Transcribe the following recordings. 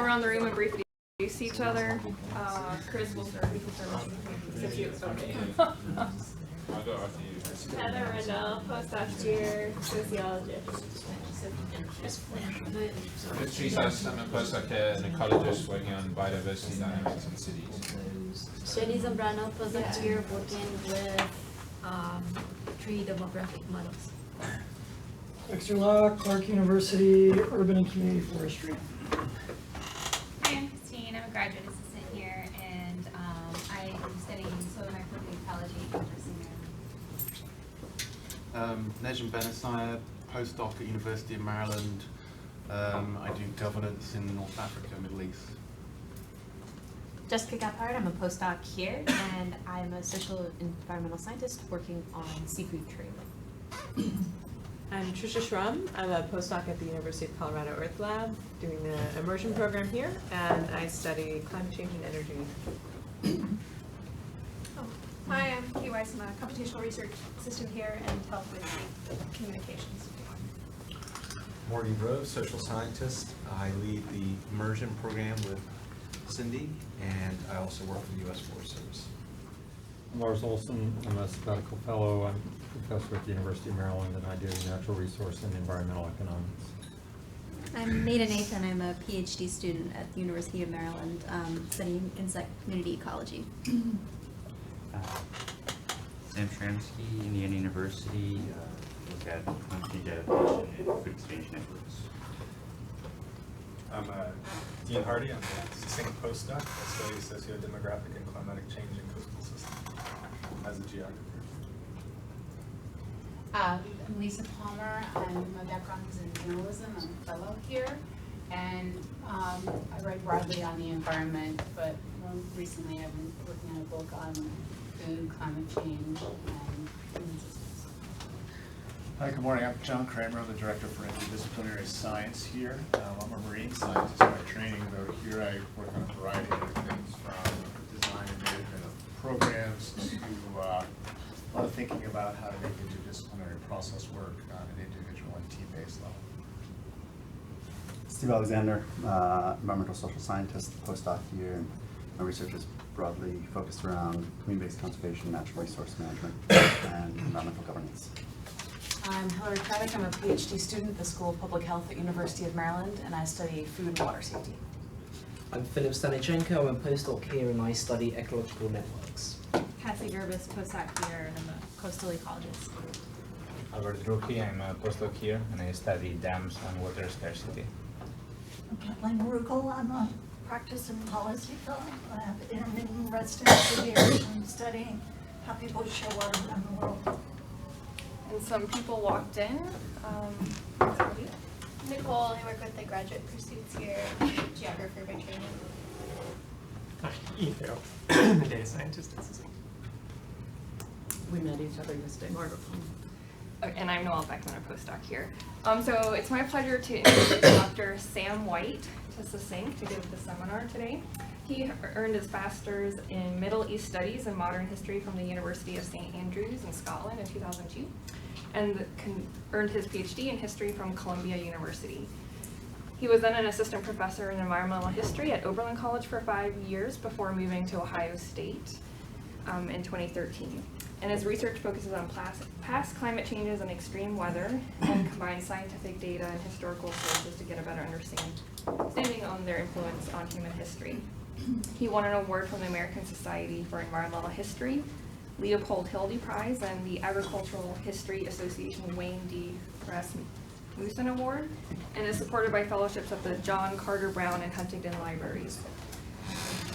around the room and briefly introduce each other. Chris will start. Okay. Heather Rendell, postdoc here, sociologist. Teresa, I'm a postdoc here, an ecologist working on biodiversity dynamics in cities. Shani Zambrano, postdoc here, working with tree demographic models. Dexter Law, Clark University, Urban and Community Forestry. Hi, I'm Christine. I'm a graduate assistant here, and I am studying soil microbiology at the University of Maryland. Nejm Benassaya, postdoc at University of Maryland. I do governance in North Africa, Middle East. Jessica Gappard, I'm a postdoc here, and I'm a social environmental scientist working on seafood trade. I'm Trisha Schrum. I'm a postdoc at the University of Colorado Earth Lab doing the immersion program here, and I study climate change and energy. Hi, I'm Kay Weiss. I'm a computational research assistant here and help with communications. Morgan Grove, social scientist. I lead the immersion program with Cindy, and I also work for the U.S. Forest Service. Lars Olson, I'm a sabbatical fellow. I'm a professor at the University of Maryland, and I do natural resource and environmental economics. I'm Maida Nathan. I'm a PhD student at the University of Maryland, studying insect community ecology. Sam Shramsky, Indiana University, look at climate change adaptation and food exchange networks. I'm Dean Hardy. I'm a succinct postdoc. I study socio-demographic and climatic change in coastal systems as a geographer. I'm Lisa Palmer. My background is in journalism. I'm a fellow here, and I write broadly on the environment, but more recently I've been working on a book on food, climate change, and human systems. Hi, good morning. I'm John Kramer. I'm the Director for Interdisciplinary Science here. I'm a marine scientist by training, though here I work on a variety of things from design and management of programs to a lot of thinking about how to make interdisciplinary process work on an individual and team-based level. Steve Alexander, environmental social scientist, postdoc here, and my research is broadly focused around community-based conservation, natural resource management, and environmental governance. I'm Hillary Craddock. I'm a PhD student at the School of Public Health at University of Maryland, and I study food and water safety. I'm Philip Stanichenko. I'm a postdoc here, and I study ecological networks. Cassie Gerbis, postdoc here, and I'm a coastal ecologist. Albert Drucki, I'm a postdoc here, and I study dams and water scarcity. I'm Kathleen Rugal. I'm a practice and policy fellow. I have intermittent residency here. I'm studying how people share water around the world. And some people walked in. Nicole, I work with the graduate pursuits here, geographer by training. Hi, Ian Farrell. I'm a data scientist at Susan. We met each other yesterday. And I'm Noelle Beckman, a postdoc here. So it's my pleasure to introduce Dr. Sam White to Succinct to give the seminar today. He earned his master's in Middle East Studies and Modern History from the University of St. Andrews in Scotland in 2002, and earned his PhD in history from Columbia University. He was then an assistant professor in environmental history at Oberlin College for 5 years before moving to Ohio State in 2013. And his research focuses on past climate changes and extreme weather, and combines scientific data and historical sources to get a better understanding on their influence on human history. He won an award from the American Society for Environmental History, Leopold Hildy Prize, and the Agricultural History Association Wayne D. Rasmussen Award, and is supported by fellowships at the John Carter Brown and Huntington Libraries.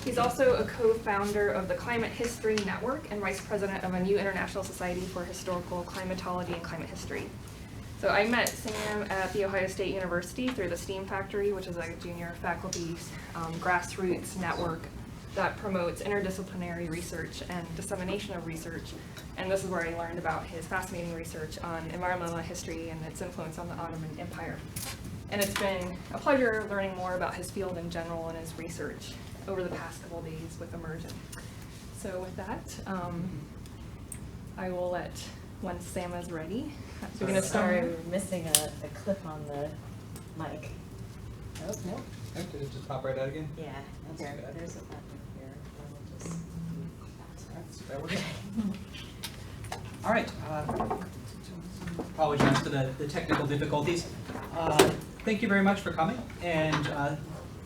He's also a co-founder of the Climate History Network and vice president of a new international society for historical climatology and climate history. So I met Sam at The Ohio State University through the STEAM Factory, which is a junior faculty grassroots network that promotes interdisciplinary research and dissemination of research. And this is where I learned about his fascinating research on environmental history and its influence on the Ottoman Empire. And it's been a pleasure learning more about his field in general and his research over the past couple days with Immersion. So with that, I will let, once Sam is ready, we're going to start. Sorry, we're missing a clip on the mic. Oh, no. Did it just pop right out again? Yeah, That's here, good. there's a button here. I will just That works. All right. Apologize for the technical difficulties. Thank you very much for coming, and I'd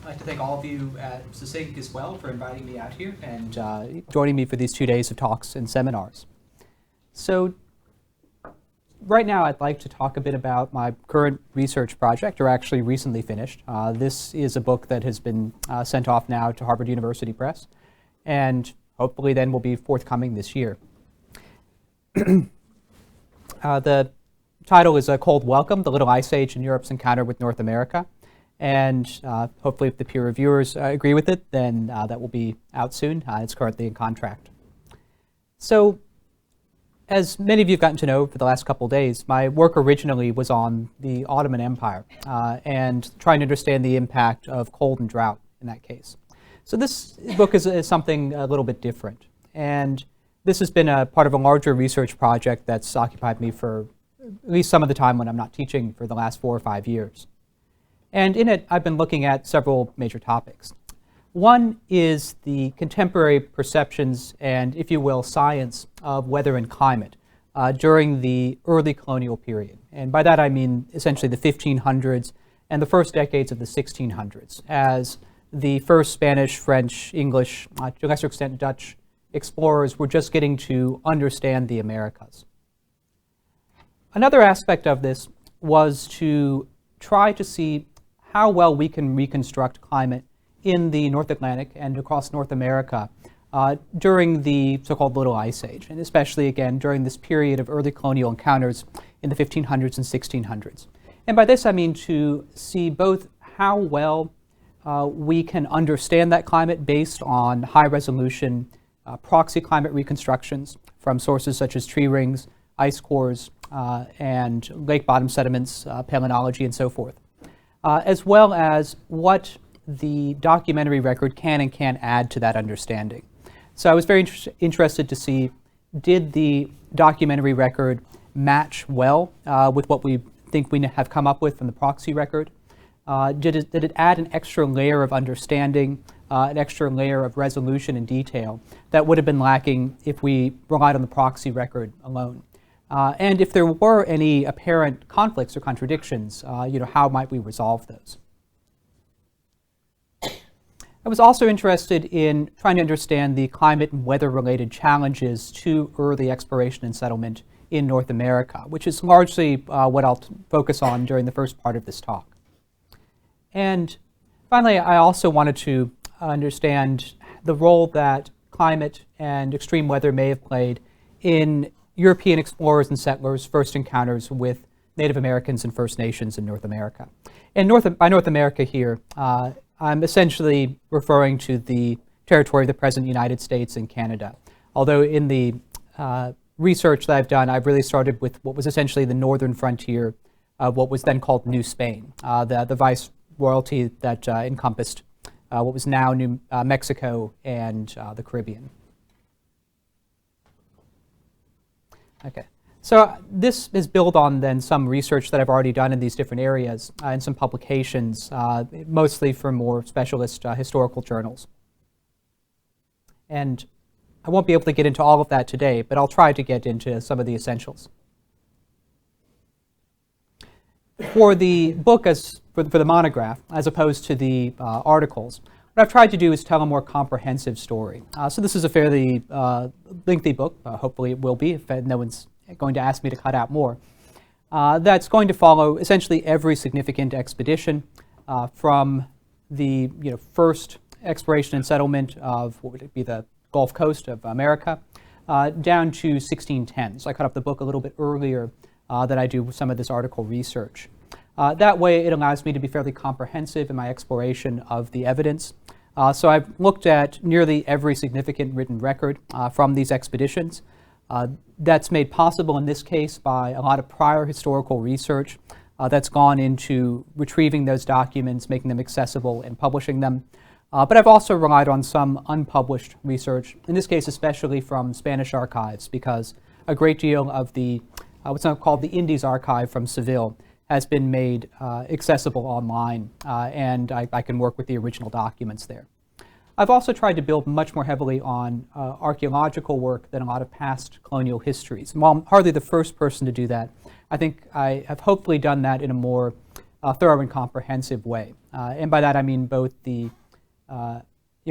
like to thank all of you at SASINC as well for inviting me out here and joining me for these 2 days of talks and seminars. So right now I'd like to talk a bit about my current research project, or actually recently finished. This is a book that has been sent off now to Harvard University Press, and hopefully then will be forthcoming this year. The title is A Cold Welcome, The Little Ice Age in Europe's Encounter with North America. And hopefully if the peer reviewers agree with it, then that will be out soon. It's currently in contract. So as many of you have gotten to know for the last couple of days, my work originally was on the Ottoman Empire and trying to understand the impact of cold and drought in that case. So this book is something a little bit different. And this has been a part of a larger research project that's occupied me for at least some of the time when I'm not teaching for the last 4 or 5 years. And in it, I've been looking at several major topics. One is the contemporary perceptions and, if you will, science of weather and climate during the early colonial period. And by that I mean essentially the 1500s and the first decades of the 1600s, as the first Spanish, French, English, to a lesser extent Dutch explorers were just getting to understand the Americas. Another aspect of this was to try to see how well we can reconstruct climate in the North Atlantic and across North America during the so-called Little Ice Age, and especially again during this period of early colonial encounters in the 1500s and 1600s. And by this I mean to see both how well we can understand that climate based on high-resolution proxy climate reconstructions from sources such as tree rings, ice cores, and lake bottom sediments, palynology, and so forth, as well as what the documentary record can and can't add to that understanding. So I was very interested to see, did the documentary record match well with what we think we have come up with from the proxy record? Did it add an extra layer of understanding, an extra layer of resolution and detail that would have been lacking if we relied on the proxy record alone? And if there were any apparent conflicts or contradictions, how might we resolve those? I was also interested in trying to understand the climate and weather-related challenges to early exploration and settlement in North America, which is largely what I'll focus on during the first part of this talk. And finally, I also wanted to understand the role that climate and extreme weather may have played in European explorers and settlers' first encounters with Native Americans and First Nations in North America. And by North America here, I'm essentially referring to the territory of the present United States and Canada. Although in the research that I've done, I've really started with what was essentially the northern frontier of what was then called New Spain, the viceroyalty that encompassed what was now New Mexico and the Caribbean. Okay. So this is built on then some research that I've already done in these different areas and some publications, mostly for more specialist historical journals. And I won't be able to get into all of that today, but I'll try to get into some of the essentials. For the book, for the monograph, as opposed to the articles, what I've tried to do is tell a more comprehensive story. So this is a fairly lengthy book, hopefully it will be, if no one's going to ask me to cut out more, that's going to follow essentially every significant expedition from the first exploration and settlement of what would it be, the Gulf Coast of America, down to 1610. So I cut up the book a little bit earlier than I do some of this article research. That way it allows me to be fairly comprehensive in my exploration of the evidence. So I've looked at nearly every significant written record from these expeditions. That's made possible in this case by a lot of prior historical research that's gone into retrieving those documents, making them accessible, and publishing them. But I've also relied on some unpublished research, in this case especially from Spanish archives, because a great deal of the what's now called the Indies Archive from Seville has been made accessible online, and I can work with the original documents there. I've also tried to build much more heavily on archaeological work than a lot of past colonial histories. And while I'm hardly the first person to do that, I think I have hopefully done that in a more thorough and comprehensive way. And by that I mean both the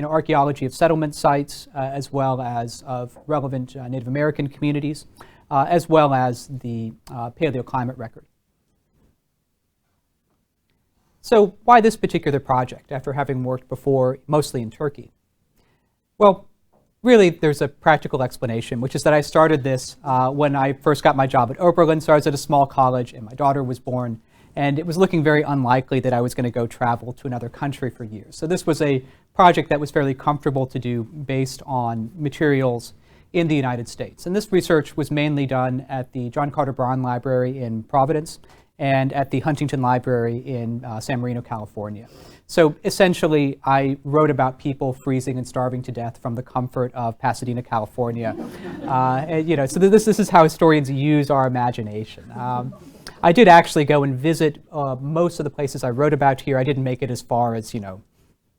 archaeology of settlement sites as well as of relevant Native American communities, as well as the paleoclimate record. So why this particular project after having worked before mostly in Turkey? Well, really there's a practical explanation, which is that I started this when I first got my job at Oberlin. So I was at a small college and my daughter was born, and it was looking very unlikely that I was going to go travel to another country for years. So this was a project that was fairly comfortable to do based on materials in the United States. And this research was mainly done at the John Carter Braun Library in Providence and at the Huntington Library in San Marino, California. So essentially, I wrote about people freezing and starving to death from the comfort of Pasadena, California. So this is how historians use our imagination. I did actually go and visit most of the places I wrote about here. I didn't make it as far as,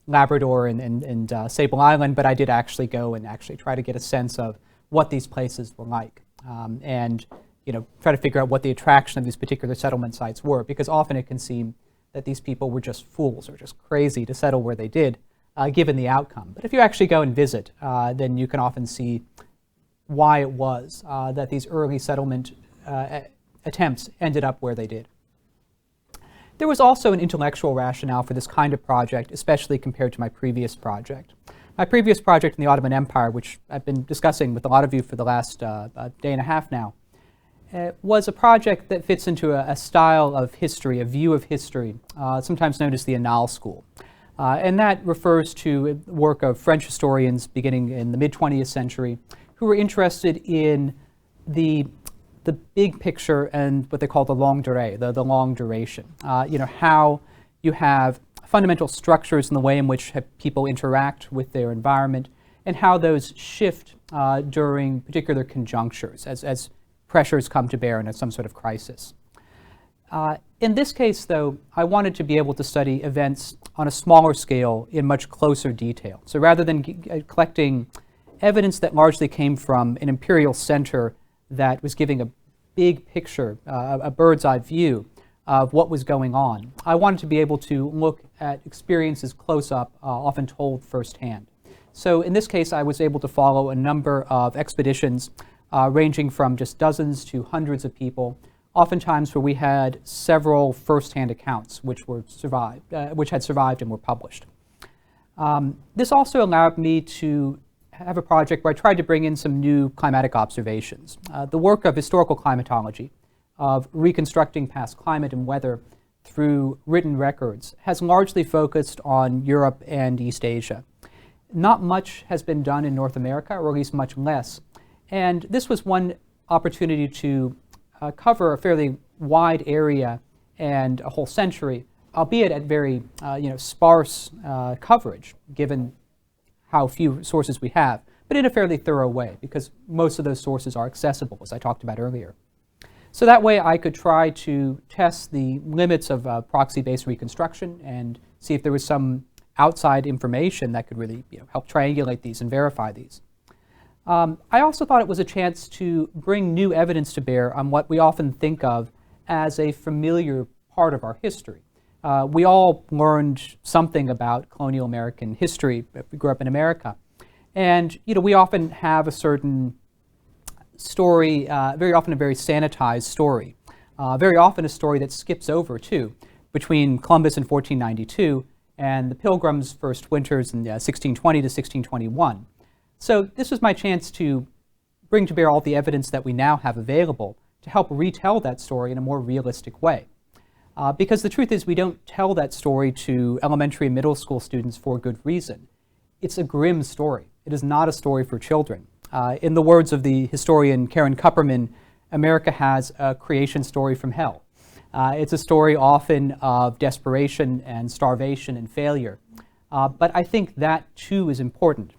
Labrador and Sable Island, but I did actually go and actually try to get a sense of what these places were like. And try to figure out what the attraction of these particular settlement sites were, because often it can seem that these people were just fools or just crazy to settle where they did, given the outcome. But if you actually go and visit, then you can often see why it was that these early settlement attempts ended up where they did. There was also an intellectual rationale for this kind of project, especially compared to my previous project. My previous project in the Ottoman Empire, which I've been discussing with a lot of you for the last day and a half now, was a project that fits into a style of history, a view of history, sometimes known as the Annales School. And that refers to work of French historians beginning in the mid-20th century who were interested in the big picture and what they call the longue durée, the long duration. How you have fundamental structures in the way in which people interact with their environment and how those shift during particular conjunctures as pressures come to bear in some sort of crisis. In this case, though, I wanted to be able to study events on a smaller scale in much closer detail. So rather than collecting evidence that largely came from an imperial center that was giving a big picture, a bird's eye view of what was going on, I wanted to be able to look at experiences close up, often told firsthand. So in this case, I was able to follow a number of expeditions ranging from just dozens to hundreds of people, oftentimes where we had several first-hand accounts which had survived and were published. This also allowed me to have a project where I tried to bring in some new climatic observations. The work of historical climatology, of reconstructing past climate and weather through written records, has largely focused on Europe and East Asia. Not much has been done in North America, or at least much less. And this was one opportunity to cover a fairly wide area and a whole century, albeit at very sparse coverage, given how few sources we have, but in a fairly thorough way, because most of those sources are accessible, as I talked about earlier. So that way I could try to test the limits of proxy-based reconstruction and see if there was some outside information that could really help triangulate these and verify these. I also thought it was a chance to bring new evidence to bear on what we often think of as a familiar part of our history. We all learned something about colonial American history if we grew up in America. And we often have a certain story, very often a very sanitized story. Very often a story that skips over, too, between Columbus in 1492 and the Pilgrims' first winters in 1620 to 1621. So this was my chance to bring to bear all the evidence that we now have available to help retell that story in a more realistic way. Because the truth is, we don't tell that story to elementary and middle school students for good reason. It's a grim story. It is not a story for children. In the words of the historian Karen Kupperman, America has a creation story from hell. It's a story often of desperation and starvation and failure. But I think that too is important,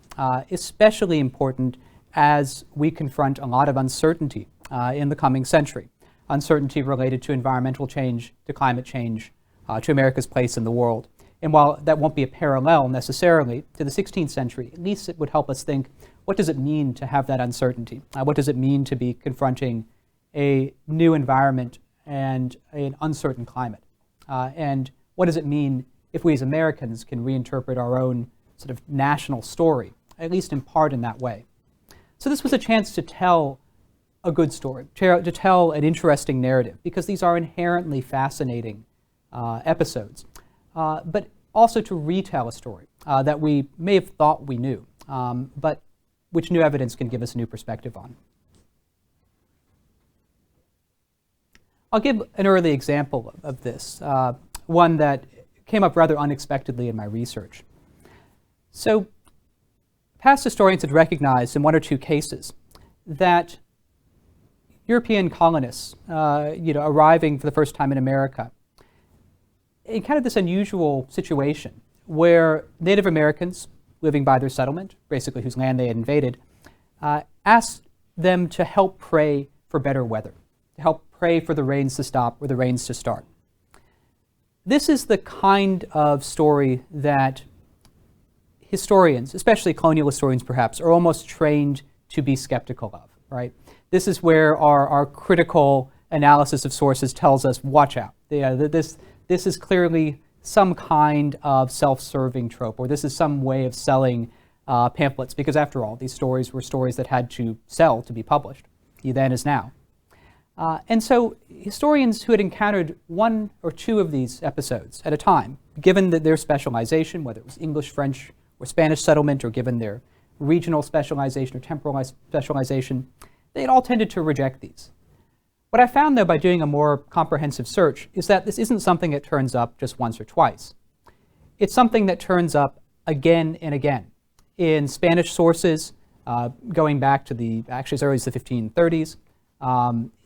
especially important as we confront a lot of uncertainty in the coming century. uncertainty related to environmental change, to climate change, to America's place in the world. And while that won't be a parallel necessarily to the 16th century, at least it would help us think, what does it mean to have that uncertainty? What does it mean to be confronting a new environment and an uncertain climate? And what does it mean if we as Americans can reinterpret our own sort of national story, at least in part in that way? So this was a chance to tell a good story, to tell an interesting narrative, because these are inherently fascinating episodes, but also to retell a story that we may have thought we knew, but which new evidence can give us a new perspective on. I'll give an early example of this, one that came up rather unexpectedly in my research. So past historians had recognized in one or two cases that European colonists, arriving for the first time in America, in kind of this unusual situation where Native Americans living by their settlement, basically whose land they had invaded, asked them to help pray for better weather, to help pray for the rains to stop or the rains to start. This is the kind of story that historians, especially colonial historians perhaps, are almost trained to be skeptical of, right? This is where our critical analysis of sources tells us, watch out. This is clearly some kind of self-serving trope, or this is some way of selling pamphlets, because after all, these stories were stories that had to sell to be published, then as now. And so historians who had encountered one or two of these episodes at a time, given that their specialization, whether it was English, French, or Spanish settlement, or given their regional specialization or temporal specialization, they had all tended to reject these. What I found, though, by doing a more comprehensive search is that this isn't something that turns up just once or twice. It's something that turns up again and again in Spanish sources, going back to actually as early as the 1530s,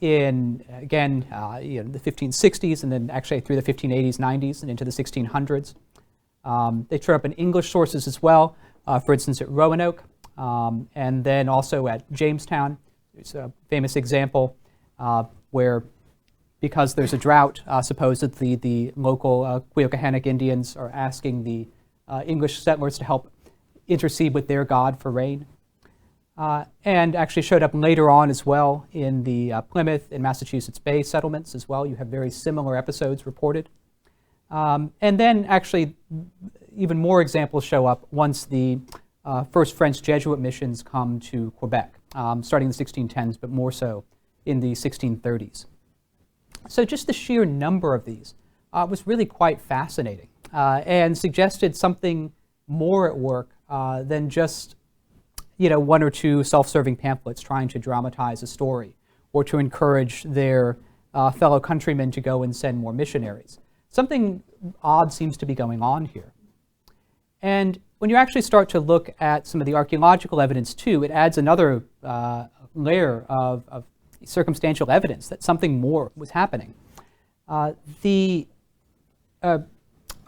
in, again, the 1560s, and then actually through the 1580s, 90s, and into the 1600s. They turn up in English sources as well, for instance, at Roanoke, and then also at Jamestown. There's a famous example where, because there's a drought, supposedly the local Cuyahoga Indians are asking the English settlers to help intercede with their god for rain. And actually showed up later on as well in the Plymouth and Massachusetts Bay settlements as well. You have very similar episodes reported. And then actually even more examples show up once the first French Jesuit missions come to Quebec, starting in the 1610s, but more so in the 1630s. So just the sheer number of these was really quite fascinating and suggested something more at work than just one or two self-serving pamphlets trying to dramatize a story or to encourage their fellow countrymen to go and send more missionaries. Something odd seems to be going on here. And when you actually start to look at some of the archaeological evidence too, it adds another layer of circumstantial evidence that something more was happening. The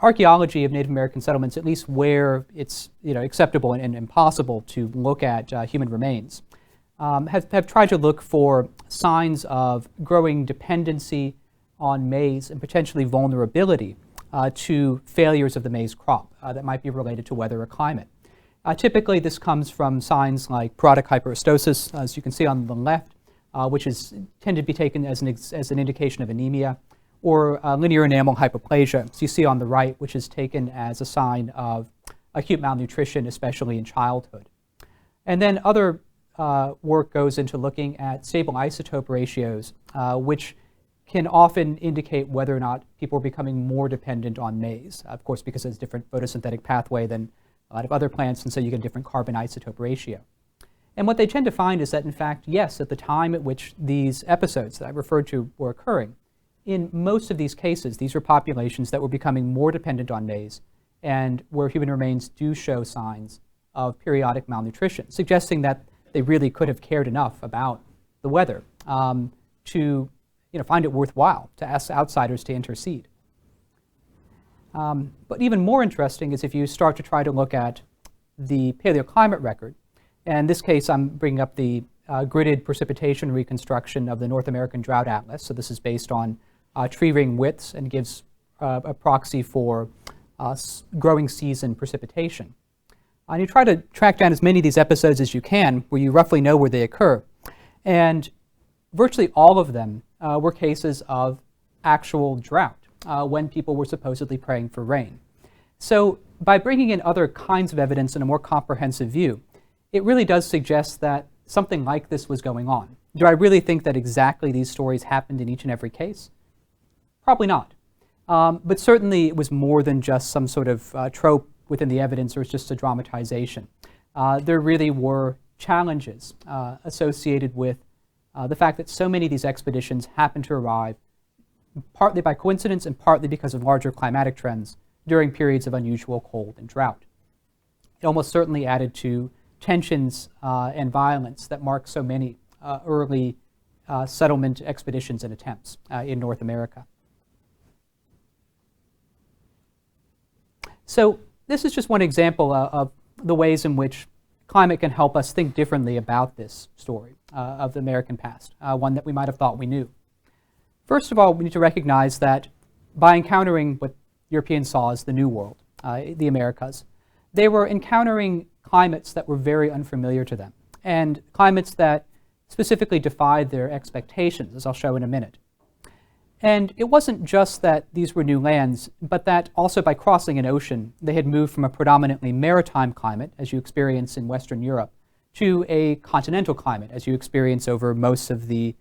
archaeology of Native American settlements, at least where it's acceptable and possible to look at human remains, have tried to look for signs of growing dependency on maize and potentially vulnerability to failures of the maize crop that might be related to weather or climate. Typically, this comes from signs like parodic hyperostosis, as you can see on the left, which is tended to be taken as an indication of anemia, or linear enamel hypoplasia, as you see on the right, which is taken as a sign of acute malnutrition, especially in childhood. And then other work goes into looking at stable isotope ratios, which can often indicate whether or not people are becoming more dependent on maize, of course, because it's a different photosynthetic pathway than a lot of other plants, and so you get a different carbon isotope ratio. And what they tend to find is that, in fact, yes, at the time at which these episodes that I referred to were occurring, in most of these cases, these are populations that were becoming more dependent on maize and where human remains do show signs of periodic malnutrition, suggesting that they really could have cared enough about the weather to find it worthwhile to ask outsiders to intercede. But even more interesting is if you start to try to look at the paleoclimate record. And in this case, I'm bringing up the gridded precipitation reconstruction of the North American Drought Atlas. So this is based on tree ring widths and gives a proxy for growing season precipitation. And you try to track down as many of these episodes as you can where you roughly know where they occur. And virtually all of them were cases of actual drought when people were supposedly praying for rain. So by bringing in other kinds of evidence in a more comprehensive view, it really does suggest that something like this was going on. Do I really think that exactly these stories happened in each and every case? Probably not. But certainly it was more than just some sort of trope within the evidence, or it's just a dramatization. There really were challenges associated with the fact that so many of these expeditions happened to arrive partly by coincidence and partly because of larger climatic trends during periods of unusual cold and drought. It almost certainly added to tensions and violence that marked so many early settlement expeditions and attempts in North America. So this is just one example of the ways in which climate can help us think differently about this story of the American past, one that we might have thought we knew. First of all, we need to recognize that by encountering what Europeans saw as the New World, the Americas, they were encountering climates that were very unfamiliar to them, and climates that specifically defied their expectations, as I'll show in a minute. And it wasn't just that these were new lands, but that also by crossing an ocean, they had moved from a predominantly maritime climate, as you experience in Western Europe, to a continental climate, as you experience over most of the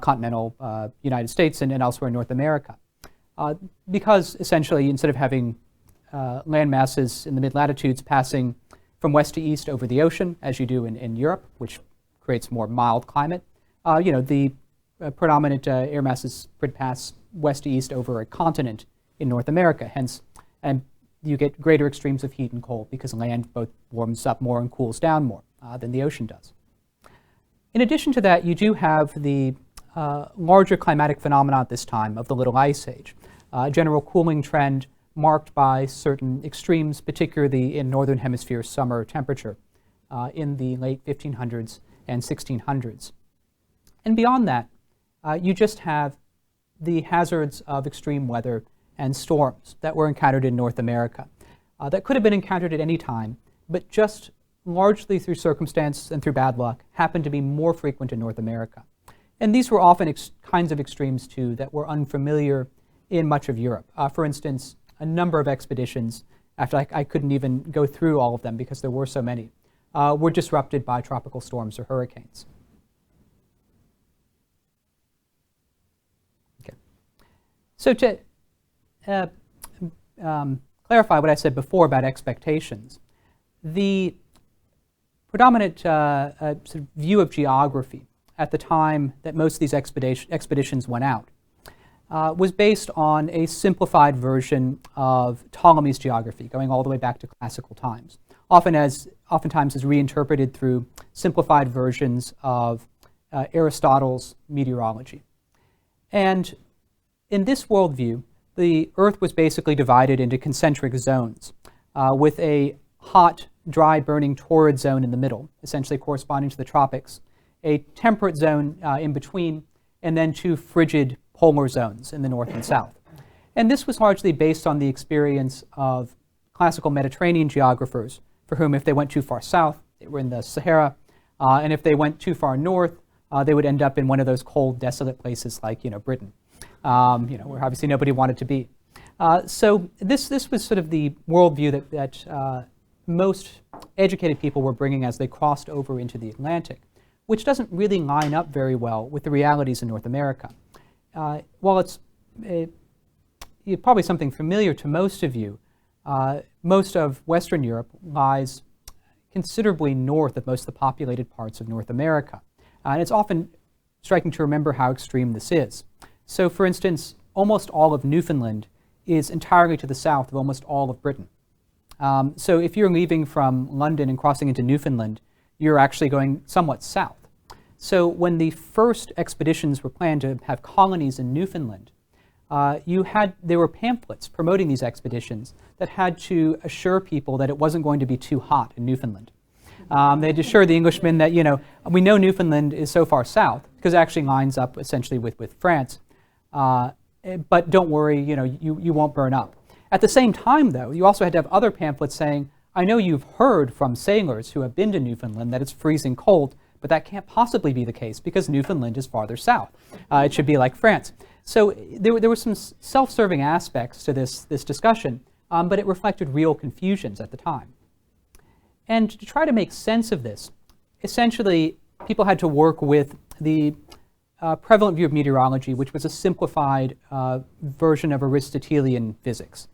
continental United States and elsewhere in North America. Because essentially, instead of having land masses in the mid-latitudes passing from west to east over the ocean, as you do in Europe, which creates more mild climate, the predominant air masses would pass west to east over a continent in North America, hence, and you get greater extremes of heat and cold because land both warms up more and cools down more than the ocean does. In addition to that, you do have the larger climatic phenomena at this time of the Little Ice Age, a general cooling trend marked by certain extremes, particularly in Northern Hemisphere summer temperature in the late 1500s and 1600s. And beyond that, you just have the hazards of extreme weather and storms that were encountered in North America that could have been encountered at any time, but just largely through circumstance and through bad luck happened to be more frequent in North America. And these were often kinds of extremes, too, that were unfamiliar in much of Europe. For instance, a number of expeditions, after I couldn't even go through all of them because there were so many, were disrupted by tropical storms or hurricanes. Okay. So to clarify what I said before about expectations, the predominant sort of view of geography at the time that most of these expeditions went out was based on a simplified version of Ptolemy's geography, going all the way back to classical times, oftentimes as reinterpreted through simplified versions of Aristotle's meteorology. And in this worldview, the Earth was basically divided into concentric zones, with a hot, dry, burning torrid zone in the middle, essentially corresponding to the tropics, a temperate zone in between, and then two frigid polar zones in the north and south. And this was largely based on the experience of classical Mediterranean geographers, for whom if they went too far south, they were in the Sahara, and if they went too far north, they would end up in one of those cold, desolate places like, Britain, where obviously nobody wanted to be. So this was sort of the worldview that most educated people were bringing as they crossed over into the Atlantic, which doesn't really line up very well with the realities in North America. While it's probably something familiar to most of you, most of Western Europe lies considerably north of most of the populated parts of North America. And it's often striking to remember how extreme this is. So for instance, almost all of Newfoundland is entirely to the south of almost all of Britain. So if you're leaving from London and crossing into Newfoundland, you're actually going somewhat south. So when the first expeditions were planned to have colonies in Newfoundland, there were pamphlets promoting these expeditions that had to assure people that it wasn't going to be too hot in Newfoundland. They had assured the Englishmen that, we know Newfoundland is so far south, because it actually lines up essentially with France. But don't worry, you won't burn up. At the same time, though, you also had to have other pamphlets saying, I know you've heard from sailors who have been to Newfoundland that it's freezing cold, but that can't possibly be the case because Newfoundland is farther south. It should be like France. So there were some self-serving aspects to this discussion, but it reflected real confusions at the time. And to try to make sense of this, essentially people had to work with the prevalent view of meteorology, which was a simplified version of Aristotelian physics.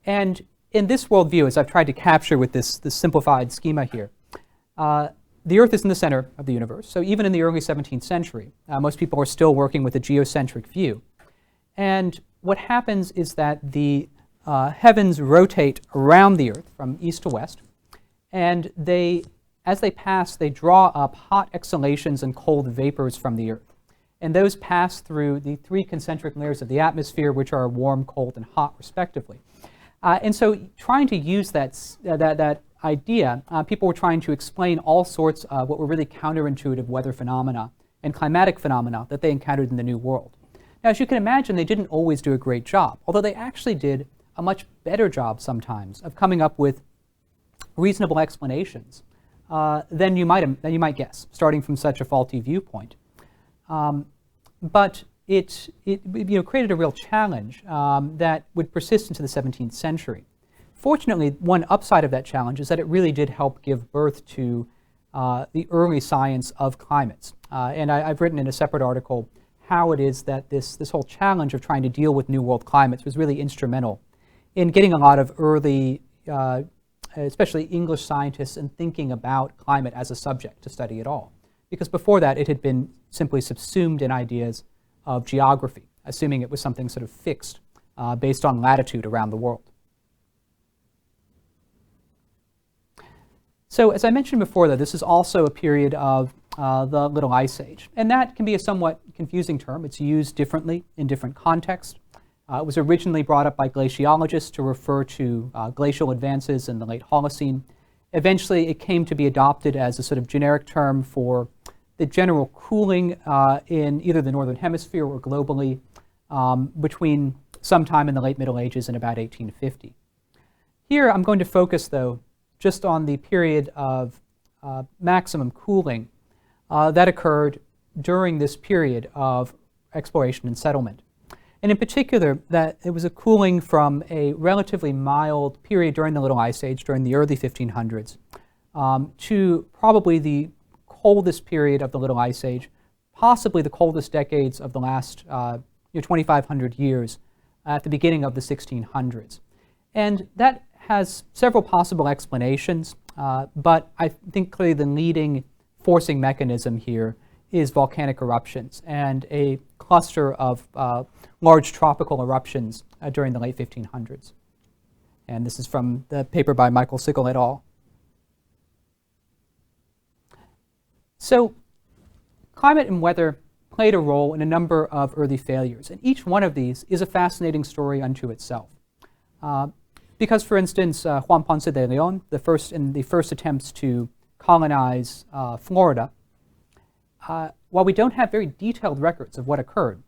And in this worldview, as I've tried to capture with this simplified schema here, the Earth is in the center of the universe. So even in the early 17th century, most people are still working with a geocentric view. And what happens is that the heavens rotate around the Earth from east to west, and as they pass, they draw up hot exhalations and cold vapors from the Earth. And those pass through the three concentric layers of the atmosphere, which are warm, cold, and hot, respectively. And so trying to use that idea, people were trying to explain all sorts of what were really counterintuitive weather phenomena and climatic phenomena that they encountered in the New World. Now, as you can imagine, they didn't always do a great job, although they actually did a much better job sometimes of coming up with reasonable explanations than you might guess, starting from such a faulty viewpoint. But it created a real challenge that would persist into the 17th century. Fortunately, one upside of that challenge is that it really did help give birth to the early science of climates. And I've written in a separate article how it is that this whole challenge of trying to deal with New World climates was really instrumental in getting a lot of early, especially English scientists, in thinking about climate as a subject to study at all. Because before that, it had been simply subsumed in ideas of geography, assuming it was something sort of fixed based on latitude around the world. So as I mentioned before, though, this is also a period of the Little Ice Age. And that can be a somewhat confusing term. It's used differently in different contexts. It was originally brought up by glaciologists to refer to glacial advances in the late Holocene. Eventually, it came to be adopted as a sort of generic term for the general cooling in either the Northern Hemisphere or globally between sometime in the late Middle Ages and about 1850. Here, I'm going to focus, though, just on the period of maximum cooling that occurred during this period of exploration and settlement. And in particular, that it was a cooling from a relatively mild period during the Little Ice Age, during the early 1500s, to probably the coldest period of the Little Ice Age, possibly the coldest decades of the last 2,500 years at the beginning of the 1600s. And that has several possible explanations, but I think clearly the leading forcing mechanism here is volcanic eruptions and a cluster of large tropical eruptions during the late 1500s. And this is from the paper by Michael Sickle et al. So climate and weather played a role in a number of early failures, and each one of these is a fascinating story unto itself. Because, for instance, Juan Ponce de Leon, the first attempts to colonize Florida, while we don't have very detailed records of what occurred,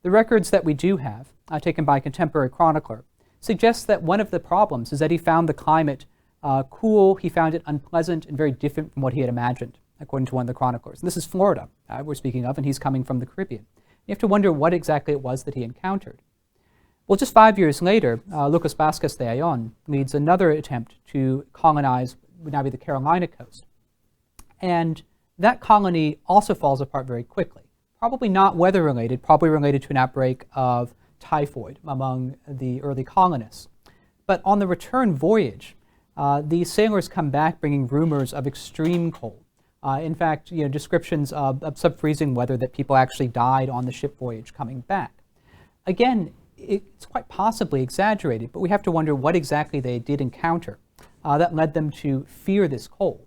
the records that we do have, taken by a contemporary chronicler, suggest that one of the problems is that he found the climate cool, he found it unpleasant, and very different from what he had imagined, according to one of the chroniclers. And this is Florida we're speaking of, and he's coming from the Caribbean. You have to wonder what exactly it was that he encountered. Well, just 5 years later, Lucas Vázquez de Ayllón leads another attempt to colonize what would now be the Carolina coast. And that colony also falls apart very quickly. Probably not weather-related, probably related to an outbreak of typhoid among the early colonists. But on the return voyage, these sailors come back bringing rumors of extreme cold. In fact, descriptions of sub-freezing weather that people actually died on the ship voyage coming back. Again, it's quite possibly exaggerated, but we have to wonder what exactly they did encounter that led them to fear this cold,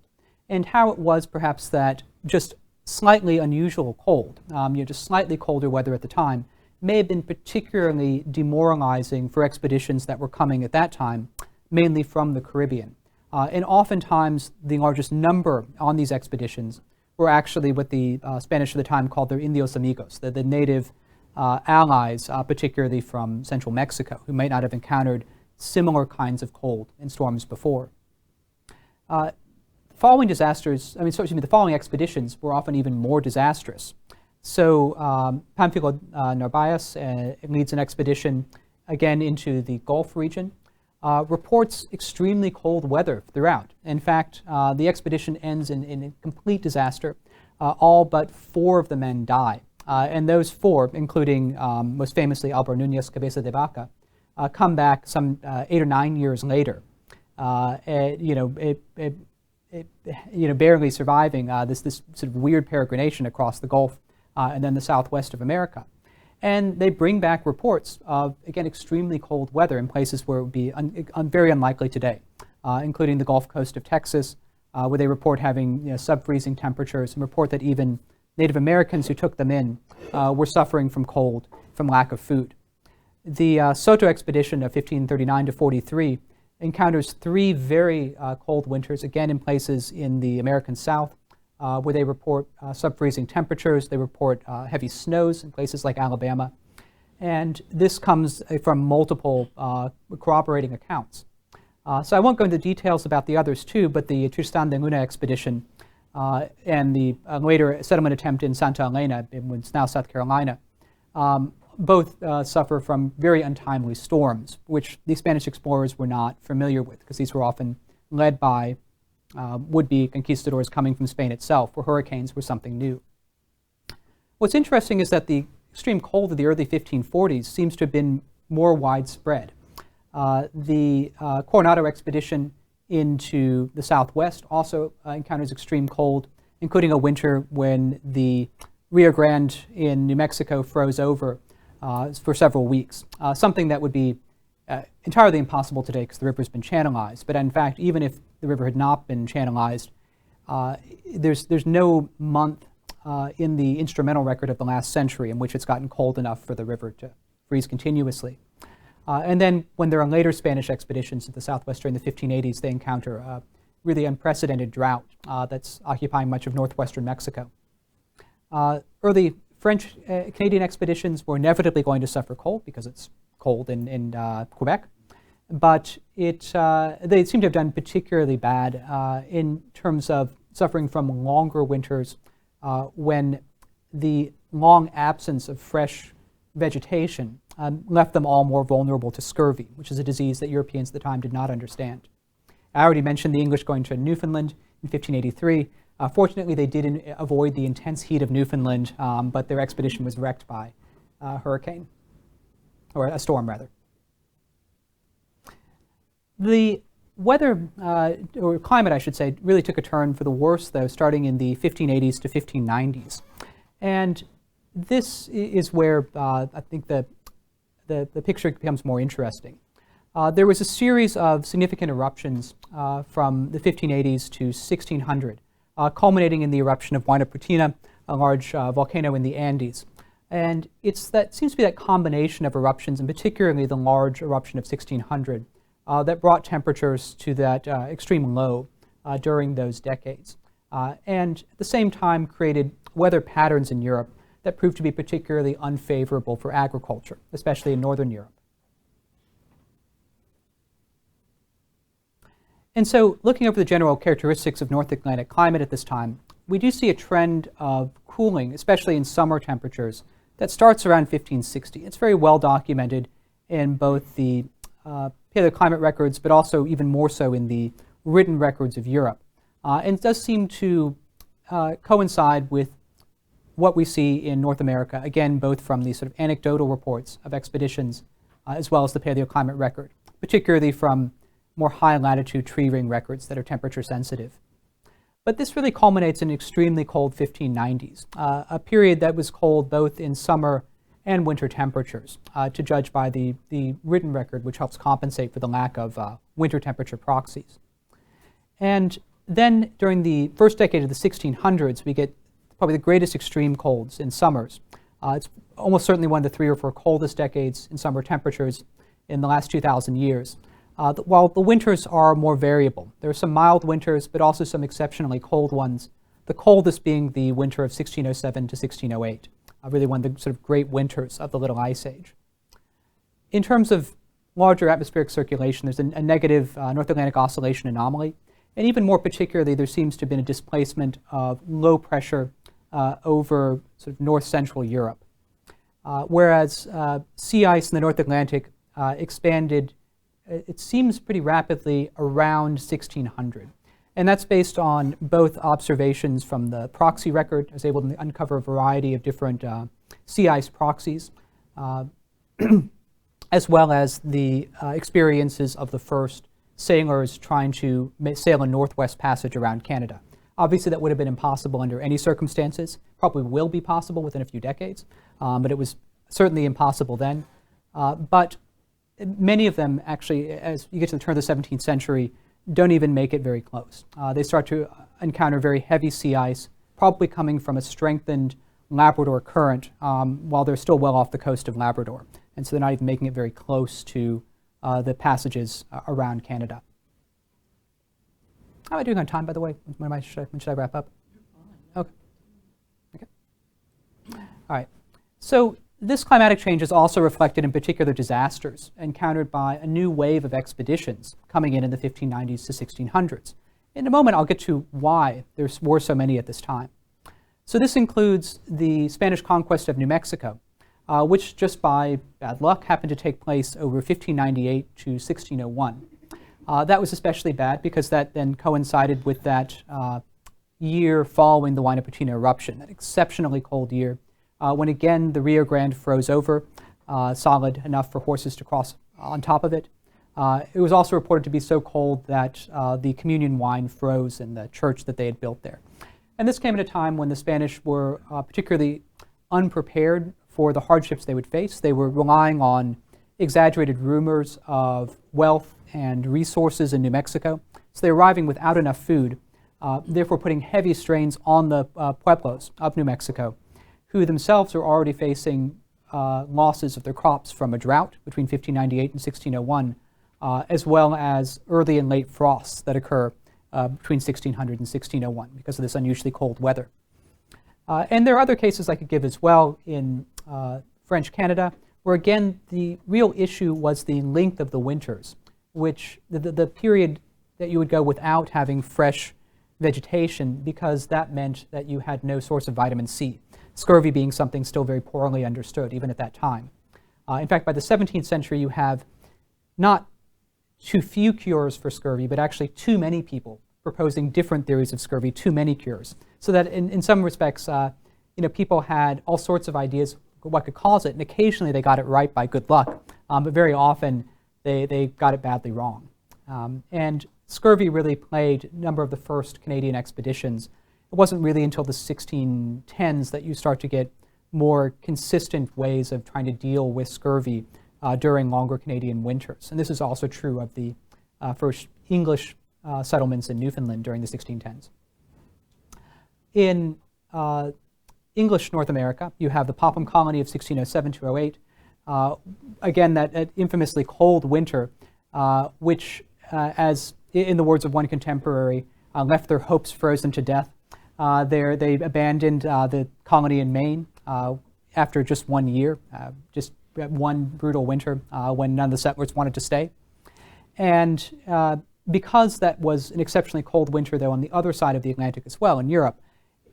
and how it was perhaps that just slightly unusual cold, just slightly colder weather at the time, may have been particularly demoralizing for expeditions that were coming at that time, mainly from the Caribbean, And oftentimes, the largest number on these expeditions were actually what the Spanish at the time called their Indios Amigos, the native allies, particularly from central Mexico, who might not have encountered similar kinds of cold and storms before. Following disasters, the following expeditions were often even more disastrous. So Pánfilo Narváez leads an expedition again into the Gulf region, reports extremely cold weather throughout. In fact, the expedition ends in a complete disaster. All but 4 of the men die. And those 4, including most famously Álvaro Núñez Cabeza de Vaca, come back some 8 or 9 years later, barely surviving this sort of weird peregrination across the Gulf and then the southwest of America. And they bring back reports of, again, extremely cold weather in places where it would be very unlikely today, including the Gulf Coast of Texas, where they report having sub-freezing temperatures, and report that even Native Americans who took them in were suffering from cold, from lack of food. The Soto expedition of 1539 to 43 encounters 3 very cold winters, again in places in the American South, where they report sub-freezing temperatures. They report heavy snows in places like Alabama. And this comes from multiple corroborating accounts. So I won't go into details about the others too, but the Tristan de Luna expedition and the later settlement attempt in Santa Elena, in what's now South Carolina, both suffer from very untimely storms, which the Spanish explorers were not familiar with, because these were often led by would-be conquistadors coming from Spain itself, where hurricanes were something new. What's interesting is that the extreme cold of the early 1540s seems to have been more widespread. The Coronado expedition into the southwest also encounters extreme cold, including a winter when the Rio Grande in New Mexico froze over for several weeks, something that would be entirely impossible today because the river's been channelized. But in fact, even if the river had not been channelized, there's no month in the instrumental record of the last century in which it's gotten cold enough for the river to freeze continuously. And then when there are later Spanish expeditions to the southwest during the 1580s, they encounter a really unprecedented drought that's occupying much of northwestern Mexico. Early French Canadian expeditions were inevitably going to suffer cold because it's cold in Quebec, but they seem to have done particularly bad in terms of suffering from longer winters when the long absence of fresh vegetation left them all more vulnerable to scurvy, which is a disease that Europeans at the time did not understand. I already mentioned the English going to Newfoundland in 1583. Fortunately, they did avoid the intense heat of Newfoundland, but their expedition was wrecked by a hurricane, or a storm rather. The weather, or climate I should say, really took a turn for the worse though, starting in the 1580s to 1590s. And this is where I think the picture becomes more interesting. There was a series of significant eruptions from the 1580s to 1600, culminating in the eruption of Huayna Prutina, a large volcano in the Andes. And seems to be that combination of eruptions, and particularly the large eruption of 1600, that brought temperatures to that extreme low during those decades. And at the same time created weather patterns in Europe that proved to be particularly unfavorable for agriculture, especially in Northern Europe. And so, looking over the general characteristics of North Atlantic climate at this time, we do see a trend of cooling, especially in summer temperatures, that starts around 1560. It's very well documented in both the paleoclimate records, but also even more so in the written records of Europe. And it does seem to coincide with what we see in North America, again, both from the sort of anecdotal reports of expeditions as well as the paleoclimate record, particularly from more high latitude tree ring records that are temperature sensitive. But this really culminates in extremely cold 1590s, a period that was cold both in summer and winter temperatures, to judge by the written record, which helps compensate for the lack of winter temperature proxies. And then during the first decade of the 1600s, we get probably the greatest extreme colds in summers. It's almost certainly one of the 3 or 4 coldest decades in summer temperatures in the last 2,000 years. while the winters are more variable. There are some mild winters, but also some exceptionally cold ones, the coldest being the winter of 1607 to 1608, really one of the sort of great winters of the Little Ice Age. In terms of larger atmospheric circulation, there's a negative North Atlantic oscillation anomaly, and even more particularly, there seems to have been a displacement of low pressure over sort of north-central Europe, whereas sea ice in the North Atlantic expanded, it seems pretty rapidly, around 1600. And that's based on both observations from the proxy record. I was able to uncover a variety of different sea ice proxies, as well as the experiences of the first sailors trying to sail a northwest passage around Canada. Obviously, that would have been impossible under any circumstances. Probably will be possible within a few decades, but it was certainly impossible then. But many of them, actually, as you get to the turn of the 17th century, don't even make it very close. They start to encounter very heavy sea ice, probably coming from a strengthened Labrador current while they're still well off the coast of Labrador. And so they're not even making it very close to the passages around Canada. How am I doing on time, by the way? When should I wrap up? Okay. Okay. All right. So this climatic change is also reflected in particular disasters encountered by a new wave of expeditions coming in the 1590s to 1600s. In a moment, I'll get to why there were so many at this time. So this includes the Spanish conquest of New Mexico, which just by bad luck happened to take place over 1598 to 1601. That was especially bad because that then coincided with that year following the Huayna eruption, that exceptionally cold year, when again the Rio Grande froze over, solid enough for horses to cross on top of it. It was also reported to be so cold that the communion wine froze in the church that they had built there. And this came at a time when the Spanish were particularly unprepared for the hardships they would face. They were relying on exaggerated rumors of wealth and resources in New Mexico. So they're arriving without enough food, therefore putting heavy strains on the pueblos of New Mexico, who themselves are already facing losses of their crops from a drought between 1598 and 1601, as well as early and late frosts that occur between 1600 and 1601 because of this unusually cold weather. And there are other cases I could give as well in French Canada, where again the real issue was the length of the winters, which the period that you would go without having fresh vegetation, because that meant that you had no source of vitamin C, scurvy being something still very poorly understood even at that time. In fact, by the 17th century you have not too few cures for scurvy, but actually too many people proposing different theories of scurvy, too many cures. So that in some respects, people had all sorts of ideas what could cause it, and occasionally they got it right by good luck, but very often they got it badly wrong. And scurvy really plagued a number of the first Canadian expeditions. It wasn't really until the 1610s that you start to get more consistent ways of trying to deal with scurvy during longer Canadian winters. And this is also true of the first English settlements in Newfoundland during the 1610s. In English North America, you have the Popham Colony of 1607 to 08. Again, that infamously cold winter, which, as in the words of one contemporary, left their hopes frozen to death. They abandoned the colony in Maine after just 1 year, just one brutal winter when none of the settlers wanted to stay. And because that was an exceptionally cold winter, though, on the other side of the Atlantic as well, in Europe,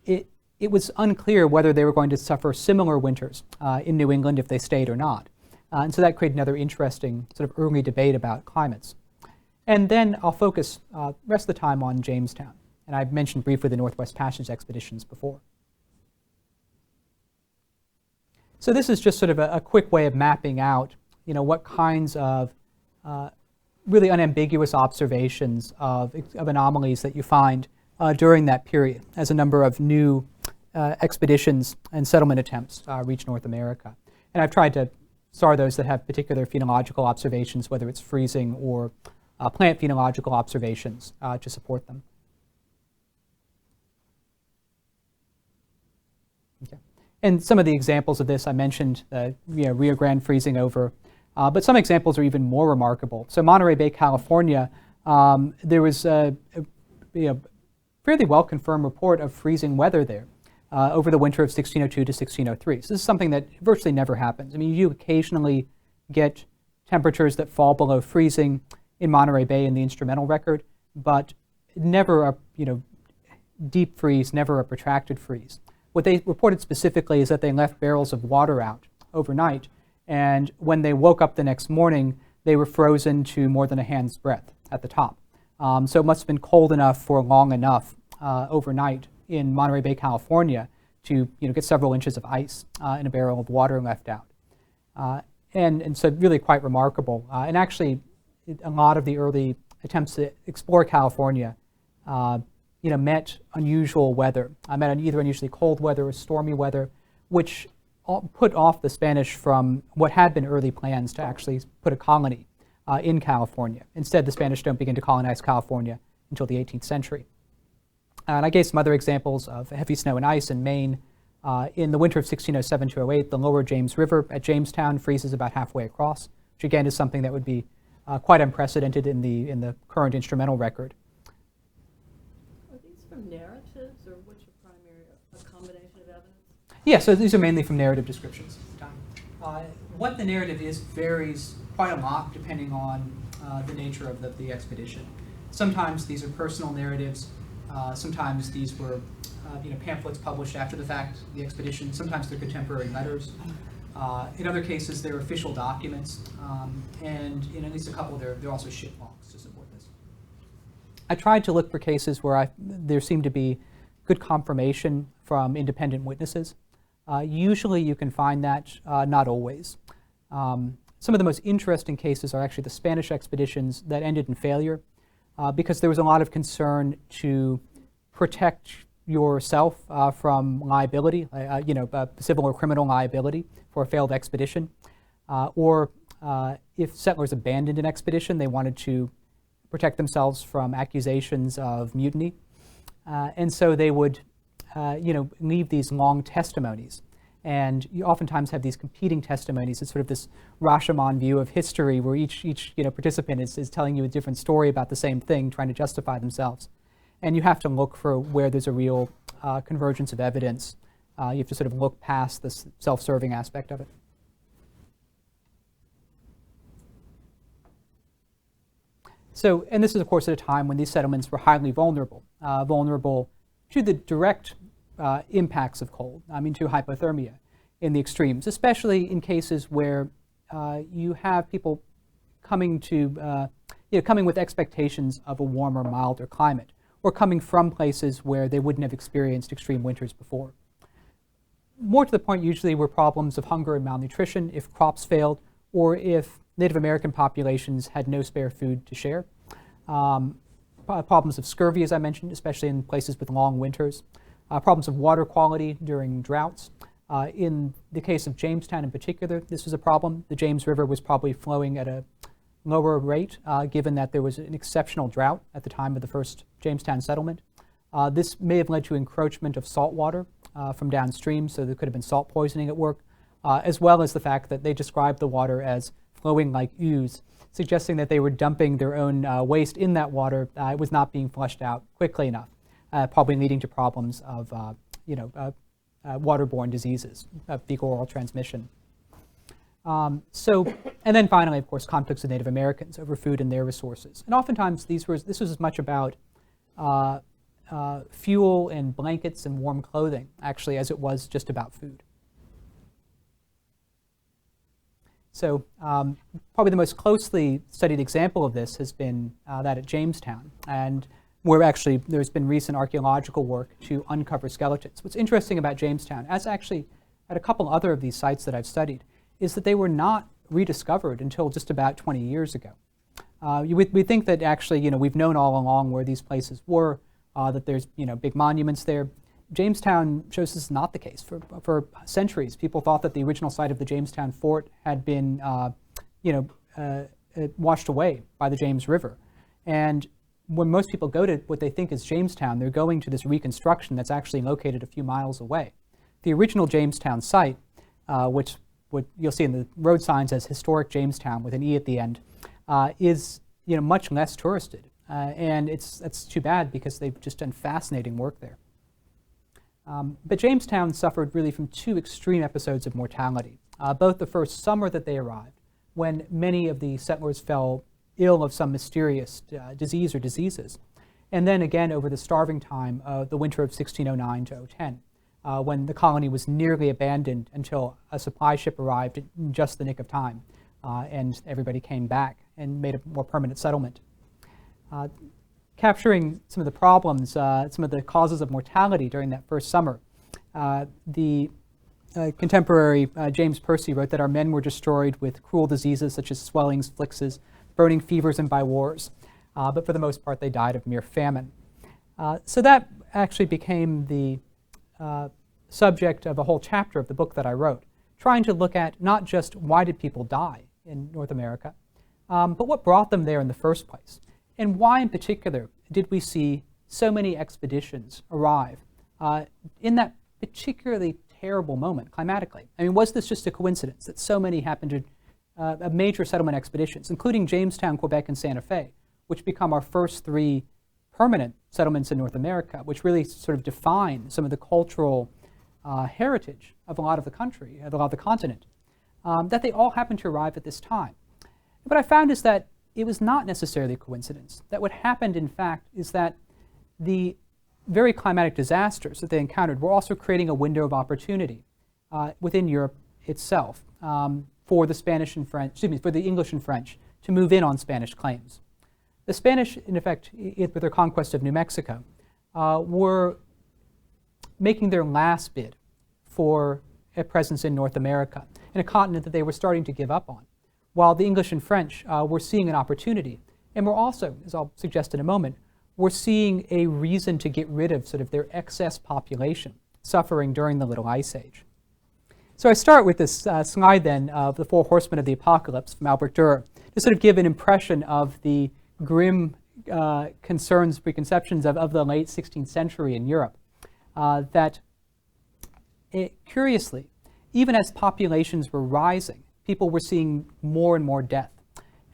it was unclear whether they were going to suffer similar winters in New England if they stayed or not. And so that created another interesting sort of early debate about climates. And then I'll focus the rest of the time on Jamestown. And I've mentioned briefly the Northwest Passage expeditions before. So this is just sort of a quick way of mapping out, what kinds of really unambiguous observations of anomalies that you find during that period as a number of new expeditions and settlement attempts reach North America. And I've tried to star those that have particular phenological observations, whether it's freezing or plant phenological observations to support them. Okay. And some of the examples of this I mentioned, Rio Grande freezing over. But some examples are even more remarkable. So Monterey Bay, California, there was a fairly well-confirmed report of freezing weather there over the winter of 1602 to 1603. So this is something that virtually never happens. I mean, you occasionally get temperatures that fall below freezing in Monterey Bay in the instrumental record, but never a deep freeze, never a protracted freeze. What they reported specifically is that they left barrels of water out overnight, and when they woke up the next morning, they were frozen to more than a hand's breadth at the top. So it must have been cold enough for long enough overnight in Monterey Bay, California, to get several inches of ice in a barrel of water left out. And so really quite remarkable. And actually, a lot of the early attempts to explore California met unusual weather, met either unusually cold weather or stormy weather, which put off the Spanish from what had been early plans to actually put a colony in California. Instead, the Spanish don't begin to colonize California until the 18th century. And I gave some other examples of heavy snow and ice in Maine. In the winter of 1607 to 08, the lower James River at Jamestown freezes about halfway across, which again is something that would be quite unprecedented in the current instrumental record. Are these from narratives, or what's your primary, a combination of evidence? Yeah, so these are mainly from narrative descriptions. What the narrative is varies quite a lot depending on the nature of the expedition. Sometimes these are personal narratives. Sometimes these were pamphlets published after the fact, the expedition. Sometimes they're contemporary letters. In other cases, they're official documents. And in at least a couple, they're also ship logs to support this. I tried to look for cases where there seemed to be good confirmation from independent witnesses. Usually you can find that, not always. Some of the most interesting cases are actually the Spanish expeditions that ended in failure because there was a lot of concern to protect yourself from liability, civil or criminal liability for a failed expedition. Or if settlers abandoned an expedition, they wanted to protect themselves from accusations of mutiny. And so they would leave these long testimonies. And you oftentimes have these competing testimonies. It's sort of this Rashomon view of history where each participant is telling you a different story about the same thing, trying to justify themselves. And you have to look for where there's a real convergence of evidence. You have to sort of look past this self-serving aspect of it. So, and this is of course at a time when these settlements were highly vulnerable, vulnerable to the direct impacts of cold, to hypothermia in the extremes, especially in cases where you have people coming with expectations of a warmer, milder climate, or coming from places where they wouldn't have experienced extreme winters before. More to the point, usually were problems of hunger and malnutrition if crops failed, or if Native American populations had no spare food to share. Problems of scurvy, as I mentioned, especially in places with long winters. Problems of water quality during droughts. In the case of Jamestown in particular, this was a problem. The James River was probably flowing at a lower rate, given that there was an exceptional drought at the time of the first Jamestown settlement. This may have led to encroachment of salt water from downstream, so there could have been salt poisoning at work, as well as the fact that they described the water as flowing like ooze, suggesting that they were dumping their own waste in that water. It was not being flushed out quickly enough, probably leading to problems of waterborne diseases, of fecal-oral transmission. And then finally, of course, conflicts with Native Americans over food and their resources. And oftentimes this was as much about fuel and blankets and warm clothing, actually, as it was just about food. So probably the most closely studied example of this has been that at Jamestown, and where actually there's been recent archaeological work to uncover skeletons. What's interesting about Jamestown, as actually at a couple other of these sites that I've studied, is that they were not rediscovered until just about 20 years ago. We think that actually, we've known all along where these places were, that there's, big monuments there. Jamestown shows this is not the case. For centuries, people thought that the original site of the Jamestown fort had been, washed away by the James River. And when most people go to what they think is Jamestown, they're going to this reconstruction that's actually located a few miles away. The original Jamestown site, which what you'll see in the road signs as historic Jamestown with an E at the end, is much less touristed. And that's too bad because they've just done fascinating work there. But Jamestown suffered really from two extreme episodes of mortality. Both the first summer that they arrived, when many of the settlers fell ill of some mysterious disease or diseases, and then again over the starving time of the winter of 1609 to 010, when the colony was nearly abandoned until a supply ship arrived in just the nick of time, and everybody came back and made a more permanent settlement. Capturing some of the problems, some of the causes of mortality during that first summer, the contemporary James Percy wrote that our men were destroyed with cruel diseases such as swellings, flixes, burning fevers, and by wars. But for the most part, they died of mere famine. So that actually became the subject of a whole chapter of the book that I wrote, trying to look at not just why did people die in North America, but what brought them there in the first place, and why in particular did we see so many expeditions arrive in that particularly terrible moment climatically. I mean, was this just a coincidence that so many happened to major settlement expeditions, including Jamestown, Quebec, and Santa Fe, which become our first three permanent settlements in North America, which really sort of define some of the cultural heritage of a lot of the country, of a lot of the continent, that they all happened to arrive at this time. What I found is that it was not necessarily a coincidence, that what happened, in fact, is that the very climatic disasters that they encountered were also creating a window of opportunity within Europe itself for the Spanish and French, for the English and French to move in on Spanish claims. The Spanish, in effect, with their conquest of New Mexico, were making their last bid for a presence in North America, in a continent that they were starting to give up on, while the English and French were seeing an opportunity, and were also, as I'll suggest in a moment, were seeing a reason to get rid of sort of their excess population suffering during the Little Ice Age. So I start with this slide then of the Four Horsemen of the Apocalypse from Albert Dürer to sort of give an impression of the grim concerns, preconceptions of the late 16th century in Europe. Curiously, even as populations were rising, people were seeing more and more death.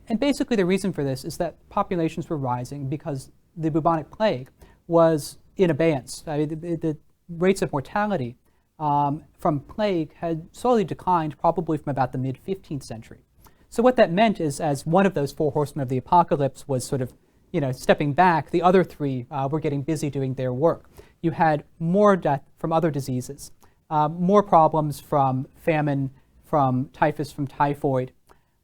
And basically the reason for this is that populations were rising because the bubonic plague was in abeyance. I mean, the rates of mortality from plague had slowly declined probably from about the mid-15th century. So what that meant is, as one of those four horsemen of the apocalypse was sort of, stepping back, the other three were getting busy doing their work. You had more death from other diseases, more problems from famine, from typhus, from typhoid.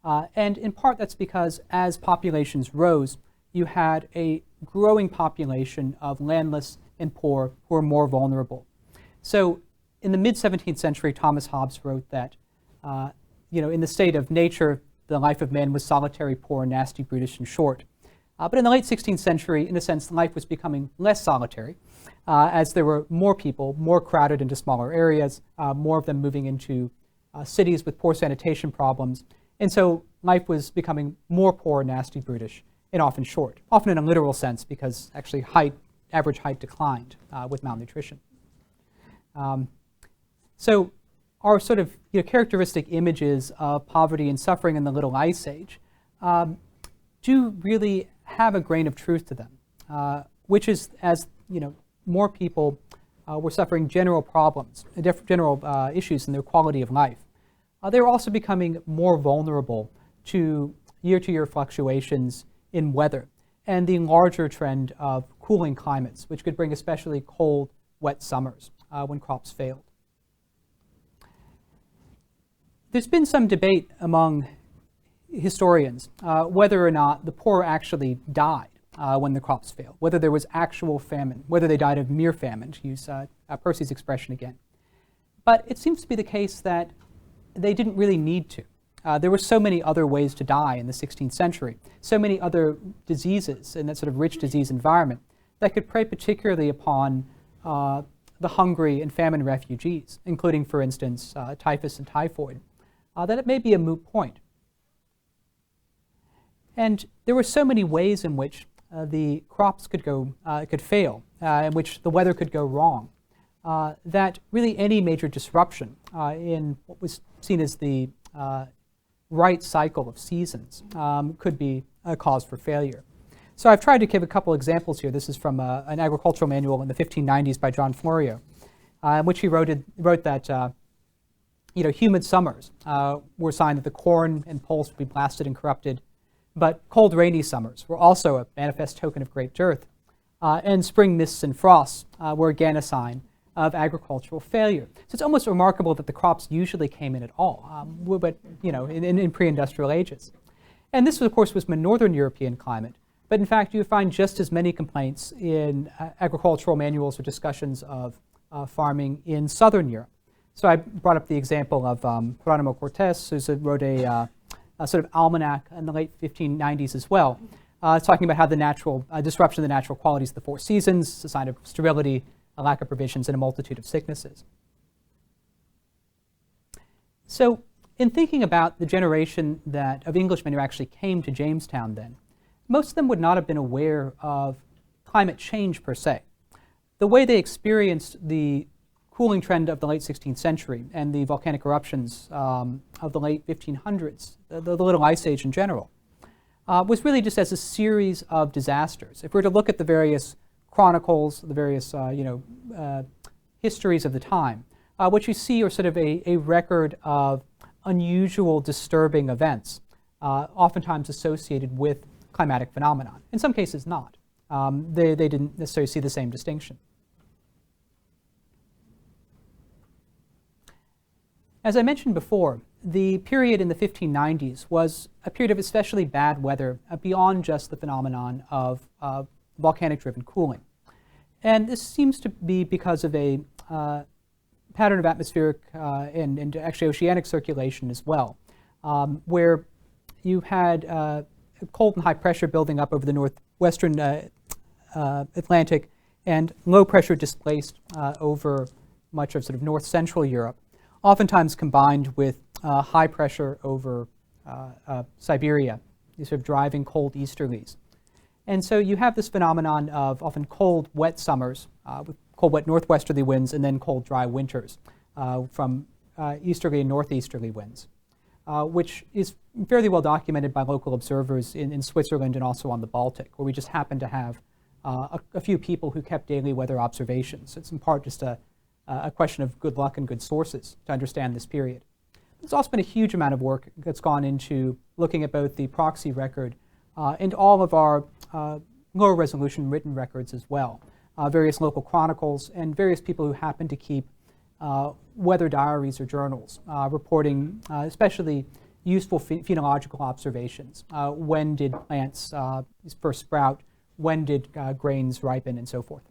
And in part that's because as populations rose, you had a growing population of landless and poor who were more vulnerable. So in the mid-17th century, Thomas Hobbes wrote that, in the state of nature, the life of man was solitary, poor, nasty, brutish, and short. But in the late 16th century, in a sense, life was becoming less solitary as there were more people, more crowded into smaller areas, more of them moving into cities with poor sanitation problems. And so life was becoming more poor, nasty, brutish, and often short, often in a literal sense because actually average height declined with malnutrition. So our sort of characteristic images of poverty and suffering in the Little Ice Age do really have a grain of truth to them, which is as more people were suffering general problems, general issues in their quality of life. They were also becoming more vulnerable to year-to-year fluctuations in weather and the larger trend of cooling climates, which could bring especially cold, wet summers when crops failed. There's been some debate among historians whether or not the poor actually died when the crops failed, whether there was actual famine, whether they died of mere famine, to use Percy's expression again. But it seems to be the case that they didn't really need to. There were so many other ways to die in the 16th century, so many other diseases in that sort of rich disease environment that could prey particularly upon the hungry and famine refugees, including, for instance, typhus and typhoid, that it may be a moot point. And there were so many ways in which the crops could fail, in which the weather could go wrong, that really any major disruption in what was seen as the right cycle of seasons could be a cause for failure. So I've tried to give a couple examples here. This is from an agricultural manual in the 1590s by John Florio, in which he wrote that humid summers were a sign that the corn and pulse would be blasted and corrupted, but cold, rainy summers were also a manifest token of great dearth, and spring mists and frosts were again a sign of agricultural failure. So it's almost remarkable that the crops usually came in at all, but in pre-industrial ages. And this, of course, was a northern European climate. But in fact, you find just as many complaints in agricultural manuals or discussions of farming in southern Europe. So I brought up the example of Geronimo Cortes, who wrote a sort of almanac in the late 1590s as well, talking about how the natural disruption of the natural qualities of the four seasons is a sign of sterility, a lack of provisions, and a multitude of sicknesses. So in thinking about the generation of Englishmen who actually came to Jamestown then, most of them would not have been aware of climate change per se. The way they experienced the cooling trend of the late 16th century and the volcanic eruptions of the late 1500s, the Little Ice Age in general, was really just as a series of disasters. If we were to look at the various chronicles, the various histories of the time, what you see are sort of a record of unusual, disturbing events, oftentimes associated with climatic phenomenon. In some cases, not. They didn't necessarily see the same distinction. As I mentioned before, the period in the 1590s was a period of especially bad weather beyond just the phenomenon of volcanic-driven cooling. And this seems to be because of a pattern of atmospheric and actually oceanic circulation as well, where you had cold and high pressure building up over the northwestern Atlantic and low pressure displaced over much of sort of north-central Europe, oftentimes combined with high pressure over Siberia, these sort of driving cold easterlies. And so you have this phenomenon of often cold, wet summers with cold, wet northwesterly winds and then cold, dry winters from easterly and northeasterly winds, which is fairly well documented by local observers in Switzerland and also on the Baltic, where we just happen to have a few people who kept daily weather observations. It's in part just a question of good luck and good sources to understand this period. There's also been a huge amount of work that's gone into looking at both the proxy record and all of our lower resolution written records as well, various local chronicles and various people who happen to keep weather diaries or journals reporting especially useful phenological observations. When did plants first sprout? When did grains ripen, and so forth?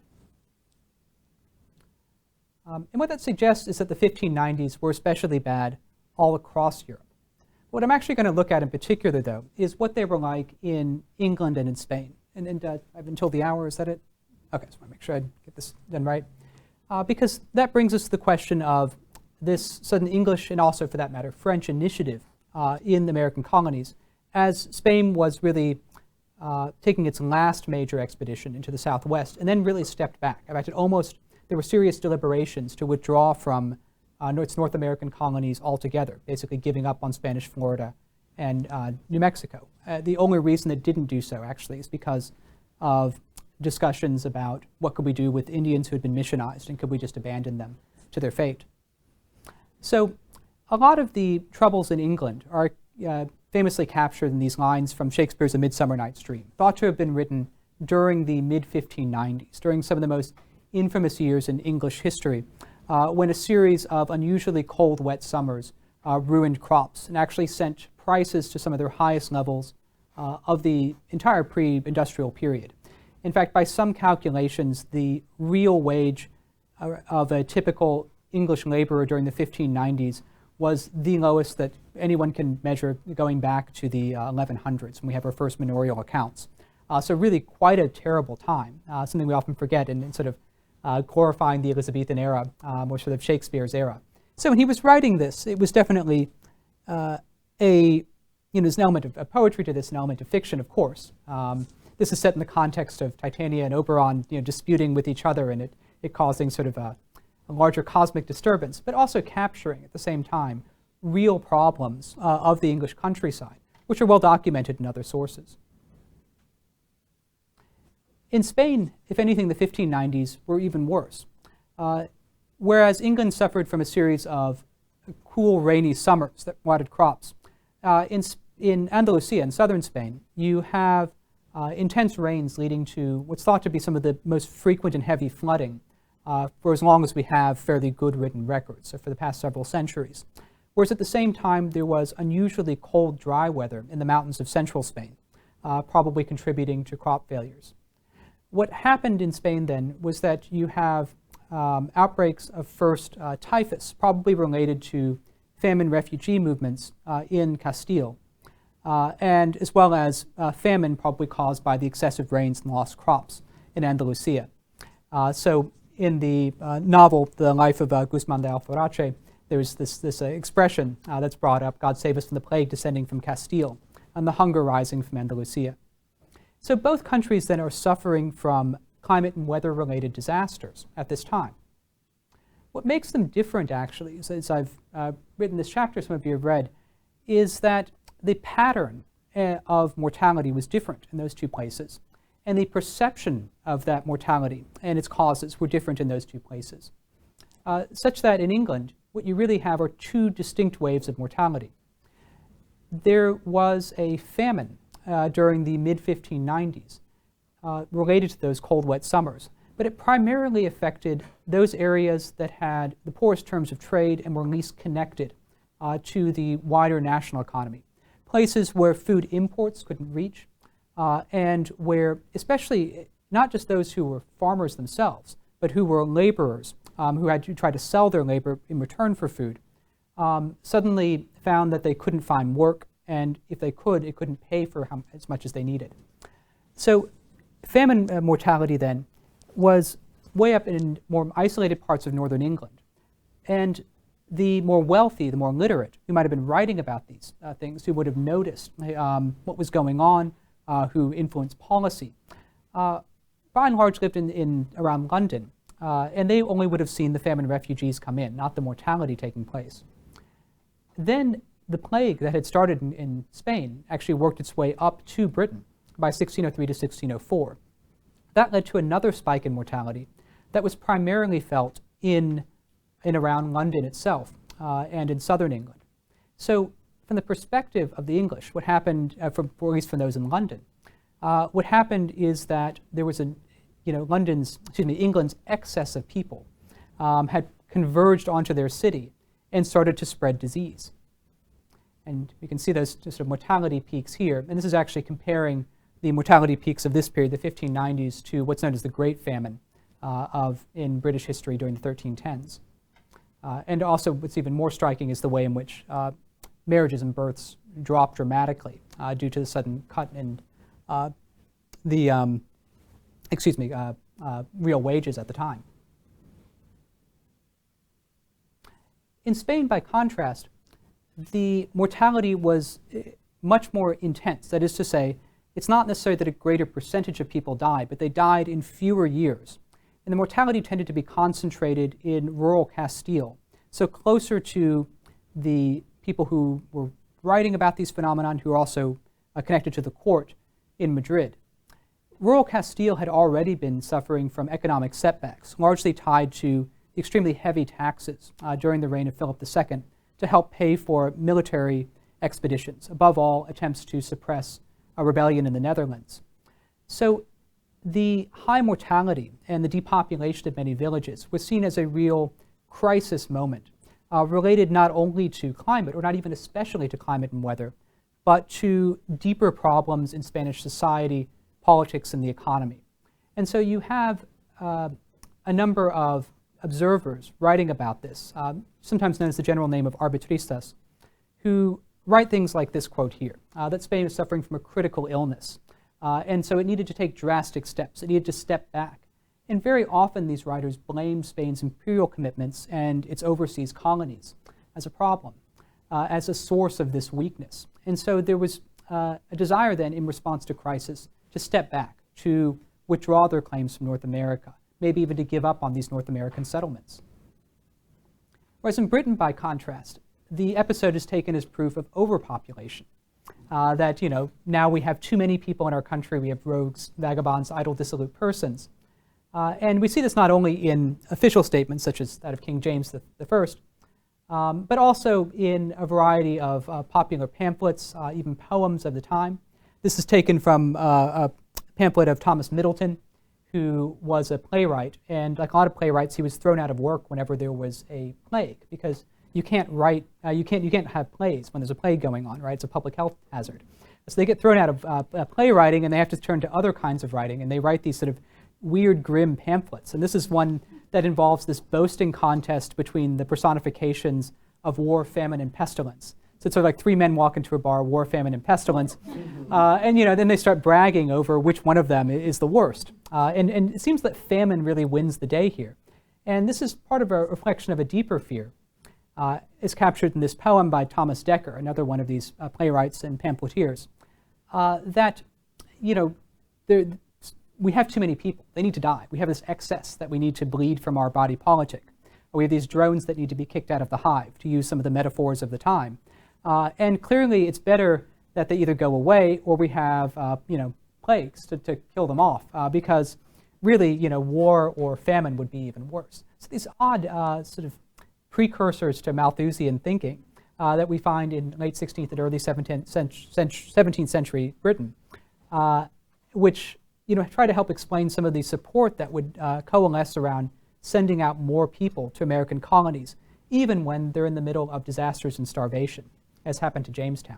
And what that suggests is that the 1590s were especially bad all across Europe. What I'm actually going to look at in particular, though, is what they were like in England and in Spain. And I've been told the hour, is that it? Okay, so I want to make sure I get this done right. Because that brings us to the question of this sudden English and also, for that matter, French initiative in the American colonies, as Spain was really taking its last major expedition into the Southwest and then really stepped back. In fact, there were serious deliberations to withdraw from its North American colonies altogether, basically giving up on Spanish Florida and New Mexico. The only reason it didn't do so, actually, is because of discussions about what could we do with Indians who had been missionized, and could we just abandon them to their fate. So a lot of the troubles in England are famously captured in these lines from Shakespeare's A Midsummer Night's Dream, thought to have been written during the mid-1590s, during some of the most infamous years in English history, when a series of unusually cold, wet summers ruined crops and actually sent prices to some of their highest levels of the entire pre-industrial period. In fact, by some calculations, the real wage of a typical English laborer during the 1590s was the lowest that anyone can measure going back to the 1100s, when we have our first manorial accounts. So really quite a terrible time, something we often forget in sort of glorifying the Elizabethan era, or sort of Shakespeare's era. So when he was writing this, it was definitely there's an element of poetry to this, an element of fiction, of course. This is set in the context of Titania and Oberon, disputing with each other, and it causing sort of a a larger cosmic disturbance, but also capturing at the same time real problems of the English countryside, which are well documented in other sources. In Spain, if anything, the 1590s were even worse. Whereas England suffered from a series of cool, rainy summers that rotted crops, in Andalusia, in southern Spain, you have intense rains leading to what's thought to be some of the most frequent and heavy flooding for as long as we have fairly good written records, so for the past several centuries. Whereas at the same time, there was unusually cold, dry weather in the mountains of central Spain, probably contributing to crop failures. What happened in Spain then was that you have outbreaks of first typhus, probably related to famine refugee movements in Castile, and as well as famine probably caused by the excessive rains and lost crops in Andalusia. So in the novel, The Life of Guzmán de Alfarache, there's this expression that's brought up, God save us from the plague descending from Castile, and the hunger rising from Andalusia. So both countries then are suffering from climate and weather-related disasters at this time. What makes them different, actually, as I've written this chapter, some of you have read, is that the pattern of mortality was different in those two places, and the perception of that mortality and its causes were different in those two places. Such that in England, what you really have are two distinct waves of mortality. There was a famine during the mid-1590s related to those cold, wet summers, but it primarily affected those areas that had the poorest terms of trade and were least connected to the wider national economy. Places where food imports couldn't reach, and where especially not just those who were farmers themselves, but who were laborers who had to try to sell their labor in return for food, suddenly found that they couldn't find work, and if they could, it couldn't pay for as much as they needed. So famine mortality then was way up in more isolated parts of northern England. And the more wealthy, the more literate, who might have been writing about these things, who would have noticed what was going on, who influenced policy, by and large lived in around London, and they only would have seen the famine refugees come in, not the mortality taking place. Then the plague that had started in Spain actually worked its way up to Britain by 1603 to 1604. That led to another spike in mortality that was primarily felt in around London itself and in southern England. So from the perspective of the English, what happened, or at least from those in London, what happened is that there was England's excess of people had converged onto their city and started to spread disease. And you can see those sort of mortality peaks here, and this is actually comparing the mortality peaks of this period, the 1590s, to what's known as the Great Famine in British history during the 1310s. And also what's even more striking is the way in which marriages and births dropped dramatically due to the sudden cut in real wages at the time. In Spain, by contrast, the mortality was much more intense. That is to say, it's not necessarily that a greater percentage of people died, but they died in fewer years. And the mortality tended to be concentrated in rural Castile, so closer to the people who were writing about these phenomena, who are also connected to the court in Madrid. Rural Castile had already been suffering from economic setbacks, largely tied to the extremely heavy taxes during the reign of Philip II to help pay for military expeditions, above all attempts to suppress a rebellion in the Netherlands. So the high mortality and the depopulation of many villages was seen as a real crisis moment, related not only to climate, or not even especially to climate and weather, but to deeper problems in Spanish society, politics, and the economy. And so you have a number of observers writing about this, sometimes known as the general name of arbitristas, who write things like this quote here, that Spain is suffering from a critical illness, and so it needed to take drastic steps. It needed to step back. And very often these writers blame Spain's imperial commitments and its overseas colonies as a problem, as a source of this weakness. And so there was a desire then, in response to crisis, to step back, to withdraw their claims from North America, maybe even to give up on these North American settlements. Whereas in Britain, by contrast, the episode is taken as proof of overpopulation. That, now we have too many people in our country, we have rogues, vagabonds, idle, dissolute persons. And we see this not only in official statements, such as that of King James I, but also in a variety of popular pamphlets, even poems of the time. This is taken from a pamphlet of Thomas Middleton, who was a playwright, and like a lot of playwrights, he was thrown out of work whenever there was a plague, because you can't write, you can't have plays when there's a plague going on, right? It's a public health hazard. So they get thrown out of playwriting, and they have to turn to other kinds of writing, and they write these sort of weird, grim pamphlets. And this is one that involves this boasting contest between the personifications of war, famine, and pestilence. So it's sort of like three men walk into a bar, war, famine, and pestilence. And then they start bragging over which one of them is the worst. And it seems that famine really wins the day here. And this is part of a reflection of a deeper fear. Is captured in this poem by Thomas Dekker, another one of these playwrights and pamphleteers, that, we have too many people. They need to die. We have this excess that we need to bleed from our body politic. Or we have these drones that need to be kicked out of the hive, to use some of the metaphors of the time. And clearly it's better that they either go away or we have, plagues to kill them off, because really, war or famine would be even worse. So these odd sort of precursors to Malthusian thinking that we find in late 16th and early 17th century Britain, which try to help explain some of the support that would coalesce around sending out more people to American colonies, even when they're in the middle of disasters and starvation, as happened to Jamestown.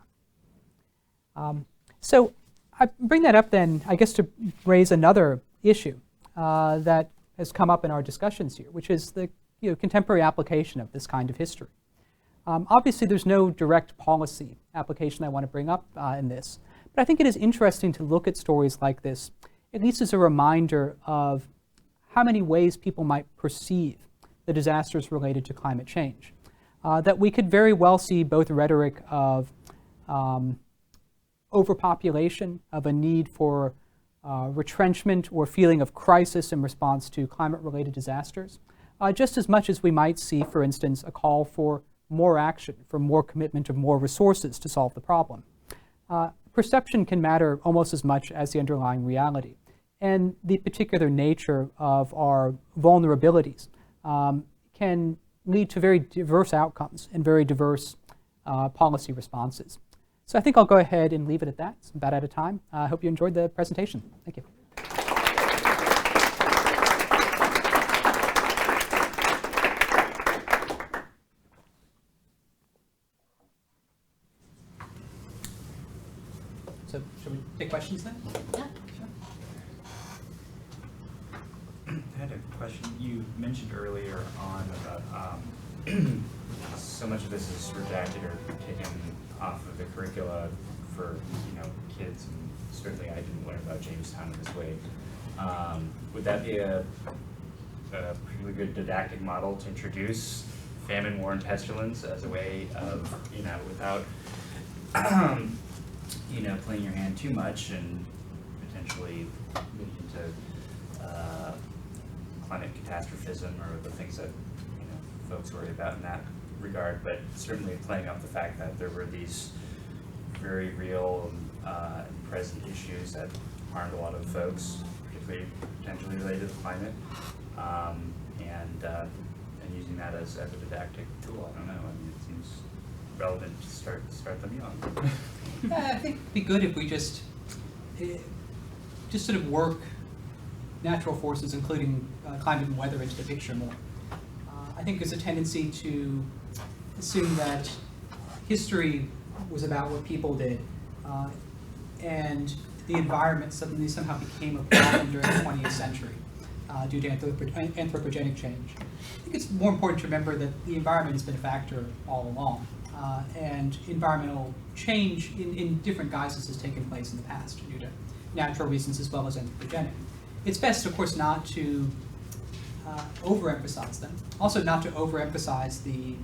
So I bring that up then, I guess, to raise another issue that has come up in our discussions here, which is the contemporary application of this kind of history. Obviously, there's no direct policy application I want to bring up in this, but I think it is interesting to look at stories like this, at least as a reminder of how many ways people might perceive the disasters related to climate change. That we could very well see both rhetoric of overpopulation, of a need for retrenchment or feeling of crisis in response to climate-related disasters, just as much as we might see, for instance, a call for more action, for more commitment of more resources to solve the problem. Perception can matter almost as much as the underlying reality. And the particular nature of our vulnerabilities can lead to very diverse outcomes and very diverse policy responses. So I think I'll go ahead and leave it at that. It's about out of time. I hope you enjoyed the presentation. Thank you. So should we take questions then? Yeah. I had a question. You mentioned earlier on about so much of this is redacted or taken off of the curricula for kids, and certainly I didn't learn about Jamestown in this way. Would that be a pretty good didactic model to introduce famine, war, and pestilence as a way of without playing your hand too much and potentially getting into climate catastrophism or the things that folks worry about in that regard, but certainly playing up the fact that there were these very real and present issues that harmed a lot of folks, particularly potentially related to climate, and using that as a didactic tool. I don't know. I mean, it seems relevant to start them young. I think it'd be good if we just sort of work natural forces, including climate and weather, into the picture more. I think there's a tendency to assume that history was about what people did, and the environment suddenly somehow became a problem during the 20th century due to anthropogenic change. I think it's more important to remember that the environment has been a factor all along, and environmental change in different guises has taken place in the past due to natural reasons as well as anthropogenic. It's best, of course, not to overemphasize them. Also, not to overemphasize the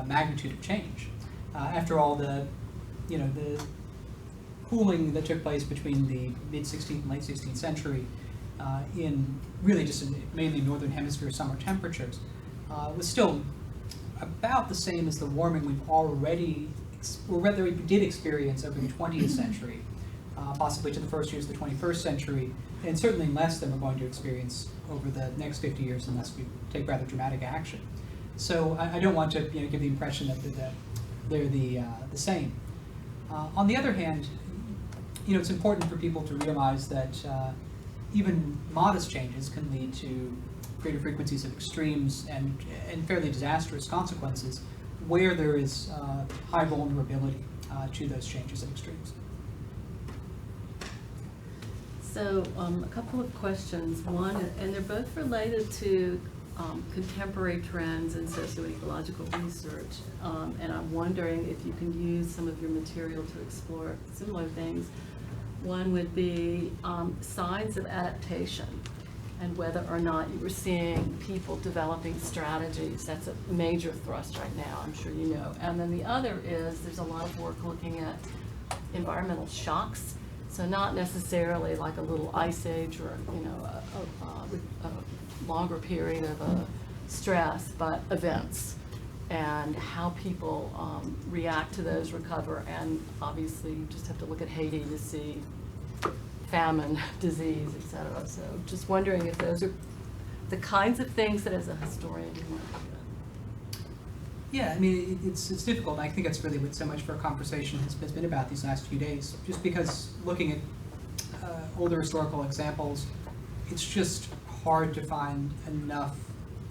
magnitude of change. After all, the cooling that took place between the mid-16th and late 16th century in really just mainly northern hemisphere summer temperatures was still about the same as the warming we've already, or rather we did experience over the 20th century, possibly to the first years of the 21st century, and certainly less than we're going to experience over the next 50 years unless we take rather dramatic action. So I don't want to give the impression that they're the same. On the other hand, it's important for people to realize that even modest changes can lead to greater frequencies of extremes and fairly disastrous consequences where there is high vulnerability to those changes and extremes. So a couple of questions. One, and they're both related to contemporary trends in socio-ecological research. And I'm wondering if you can use some of your material to explore similar things. One would be signs of adaptation and whether or not you were seeing people developing strategies. That's a major thrust right now, I'm sure you know. And then the other is there's a lot of work looking at environmental shocks. So not necessarily like a little ice age or a longer period of stress, but events and how people react to those, recover, and obviously you just have to look at Haiti to see famine, disease, etc. So just wondering if those are the kinds of things that as a historian you want to do. Yeah, I mean, it's difficult. I think that's really what so much of our conversation has been about these last few days. Just because looking at older historical examples, it's just hard to find enough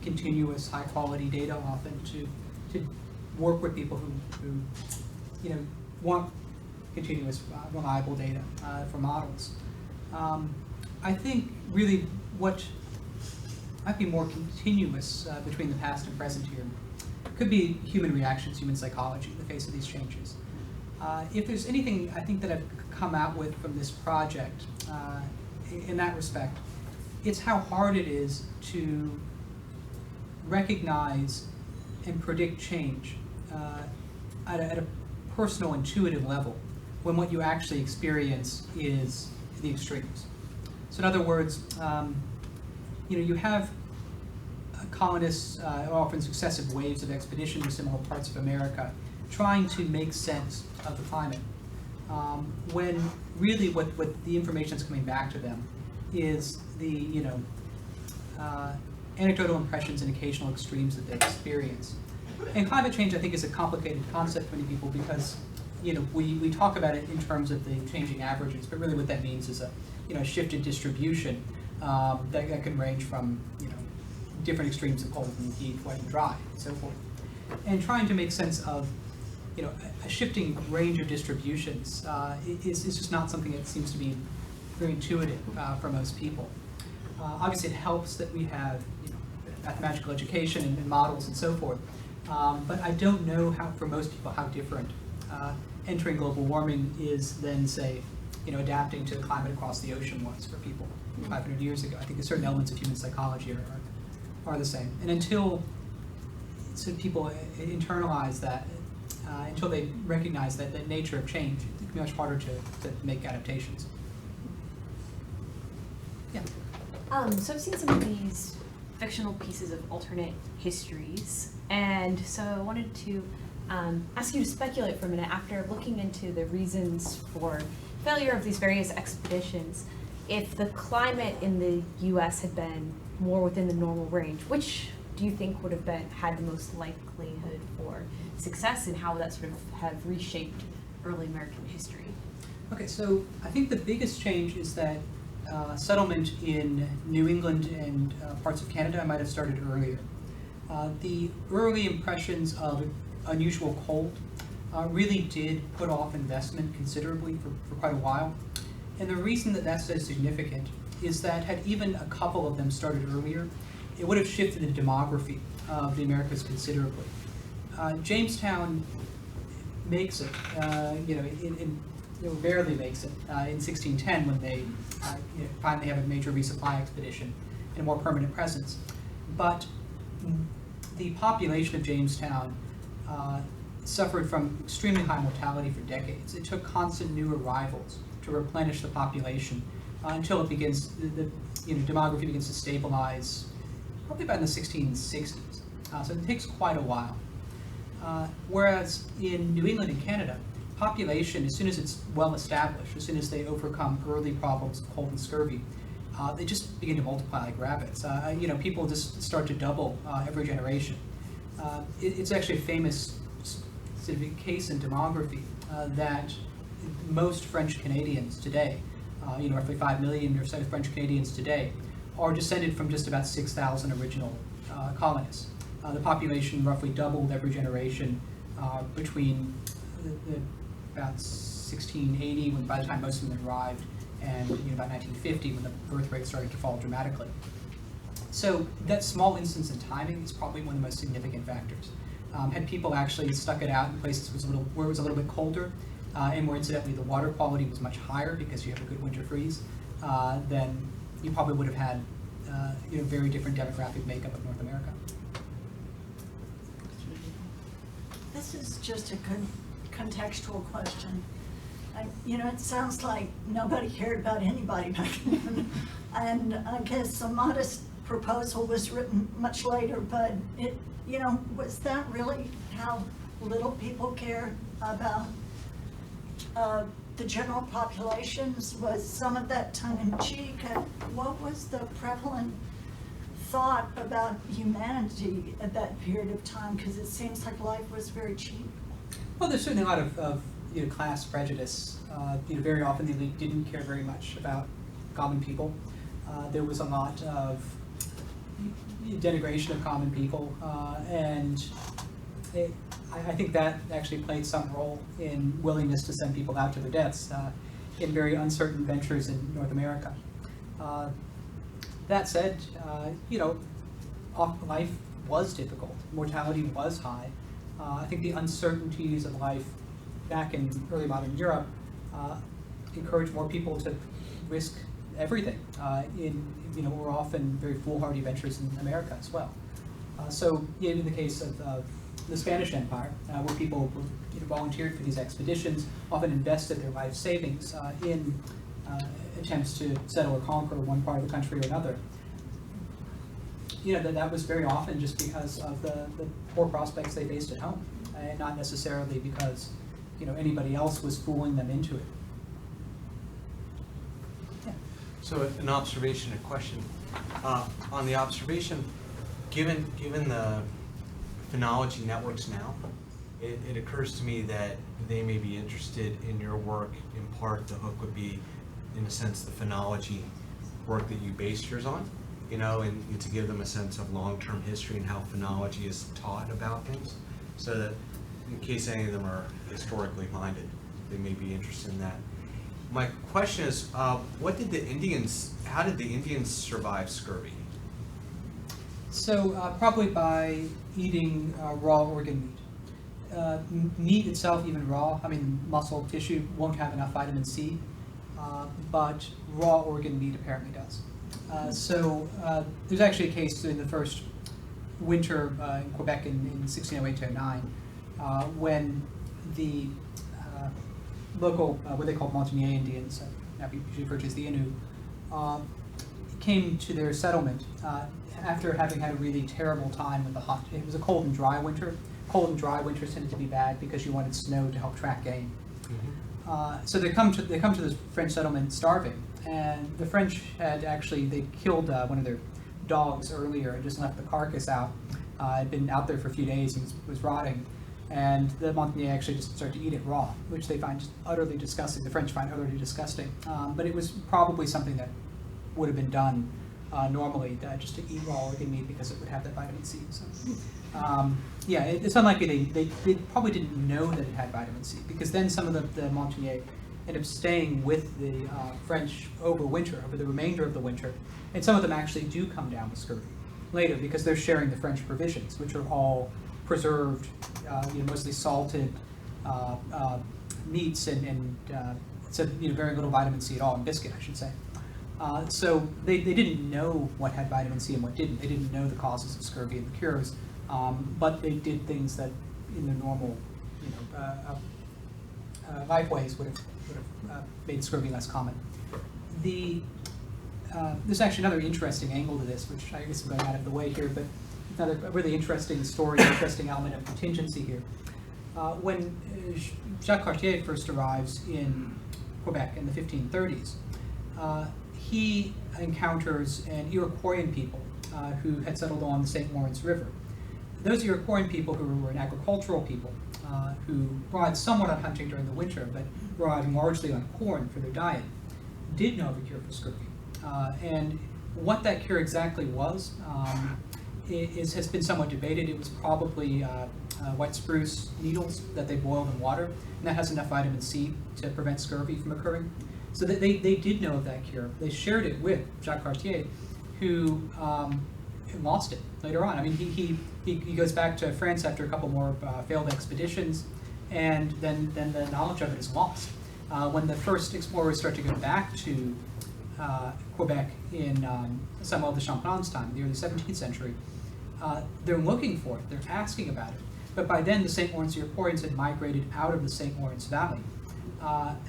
continuous, high-quality data often to work with people who want continuous, reliable data for models. I think really what might be more continuous between the past and present here could be human reactions, human psychology in the face of these changes. If there's anything I think that I've come out with from this project in that respect, it's how hard it is to recognize and predict change at a personal, intuitive level when what you actually experience is the extremes. So in other words, you have colonists, often successive waves of expedition to similar parts of America, trying to make sense of the climate, when really what the information that's coming back to them is the anecdotal impressions and occasional extremes that they experience. And climate change, I think, is a complicated concept for many people because we talk about it in terms of the changing averages, but really what that means is a shifted distribution that can range from different extremes of cold and heat, wet and dry, and so forth. And trying to make sense of a shifting range of distributions is just not something that seems to be very intuitive for most people. Obviously, it helps that we have mathematical education and models and so forth, but I don't know how, for most people, how different entering global warming is than, say, adapting to the climate across the ocean was for people 500 years ago. I think certain elements of human psychology are the same. And until people internalize that, until they recognize that nature of change, it can be much harder to make adaptations. Yeah. So I've seen some of these fictional pieces of alternate histories, and so I wanted to ask you to speculate for a minute after looking into the reasons for failure of these various expeditions. If the climate in the U.S. had been more within the normal range, which do you think would have had the most likelihood for success, and how would that sort of have reshaped early American history? Okay, so I think the biggest change is that settlement in New England and parts of Canada might have started earlier. The early impressions of unusual cold really did put off investment considerably for quite a while. And the reason that that's so significant is that had even a couple of them started earlier, it would have shifted the demography of the Americas considerably. Jamestown makes it, barely makes it in 1610 when they finally have a major resupply expedition and a more permanent presence. But the population of Jamestown suffered from extremely high mortality for decades. It took constant new arrivals to replenish the population until it begins, the demography begins to stabilize probably by the 1660s. So it takes quite a while. Whereas in New England and Canada, population, as soon as it's well established, as soon as they overcome early problems of cold and scurvy, they just begin to multiply like rabbits. People just start to double every generation. It's actually a famous sort of case in demography that most French Canadians today, roughly 5 million or so French Canadians today, are descended from just about 6,000 original colonists. The population roughly doubled every generation between about 1680, when by the time most of them arrived, and about 1950, when the birth rate started to fall dramatically. So that small instance in timing is probably one of the most significant factors. Had people actually stuck it out in places where it was a little bit colder, and where incidentally the water quality was much higher because you have a good winter freeze, then you probably would have had very different demographic makeup of North America. This is just a contextual question. It sounds like nobody cared about anybody back then. And I guess a modest proposal was written much later, but was that really how little people cared about the general populations? Was some of that tongue-in-cheek? What was the prevalent thought about humanity at that period of time? Because it seems like life was very cheap. Well, there's certainly a lot of class prejudice. Very often the elite didn't care very much about common people. There was a lot of denigration of common people, and I think that actually played some role in willingness to send people out to their deaths in very uncertain ventures in North America. That said, life was difficult. Mortality was high. I think the uncertainties of life back in early modern Europe encouraged more people to risk everything in what were often very foolhardy ventures in America as well. So in the case of the Spanish Empire, where people volunteered for these expeditions, often invested their life savings in attempts to settle or conquer one part of the country or another. That was very often just because of the poor prospects they faced at home, and not necessarily because anybody else was fooling them into it. Yeah. So an observation, a question. On the observation, given the phenology networks now, it occurs to me that they may be interested in your work. In part, the hook would be, in a sense, the phenology work that you based yours on, and to give them a sense of long-term history and how phenology is taught about things, so that in case any of them are historically minded, they may be interested in that. My question is, how did the Indians survive scurvy? So probably by eating raw organ meat. Meat itself, even raw, muscle tissue won't have enough vitamin C, but raw organ meat apparently does. There's actually a case in the first winter in Quebec in 1608-09 when the local, what they called Montagnais Indians, now usually referred to as the Innu, came to their settlement after having had a really terrible time with the hot. It was a cold and dry winter. Cold and dry winters tended to be bad because you wanted snow to help track game. Mm-hmm. So they come to this French settlement starving, and the French had they killed one of their dogs earlier and just left the carcass out. Had been out there for a few days and was rotting, and the Montagnais actually just started to eat it raw, which they find just utterly disgusting. The French find utterly disgusting, but it was probably something that would have been done normally, just to eat raw organ meat because it would have that vitamin C. So, it's unlikely they probably didn't know that it had vitamin C, because then some of the Montagnais ended up staying with the French over the remainder of the winter, and some of them actually do come down with scurvy later because they're sharing the French provisions, which are all preserved, mostly salted meats and very little vitamin C at all, and biscuit, I should say. So they didn't know what had vitamin C and what didn't. They didn't know the causes of scurvy and the cures, but they did things that in their normal, life ways would have made scurvy less common. There's actually another interesting angle to this, which I guess I'm going out of the way here, but another really interesting story, interesting element of contingency here. When Jacques Cartier first arrives in Quebec in the 1530s, he encounters an Iroquoian people who had settled on the St. Lawrence River. Those Iroquoian people, who were an agricultural people, who relied somewhat on hunting during the winter, but relied largely on corn for their diet, did know of a cure for scurvy. And what that cure exactly was has been somewhat debated. It was probably white spruce needles that they boiled in water, and that has enough vitamin C to prevent scurvy from occurring. So that they did know of that cure. They shared it with Jacques Cartier, who lost it later on. I mean, he goes back to France after a couple more failed expeditions, and then the knowledge of it is lost. When the first explorers start to go back to Quebec in Samuel de Champlain's time, in the early 17th century, they're looking for it, they're asking about it. But by then, the St. Lawrence Iroquoians had migrated out of the St. Lawrence Valley.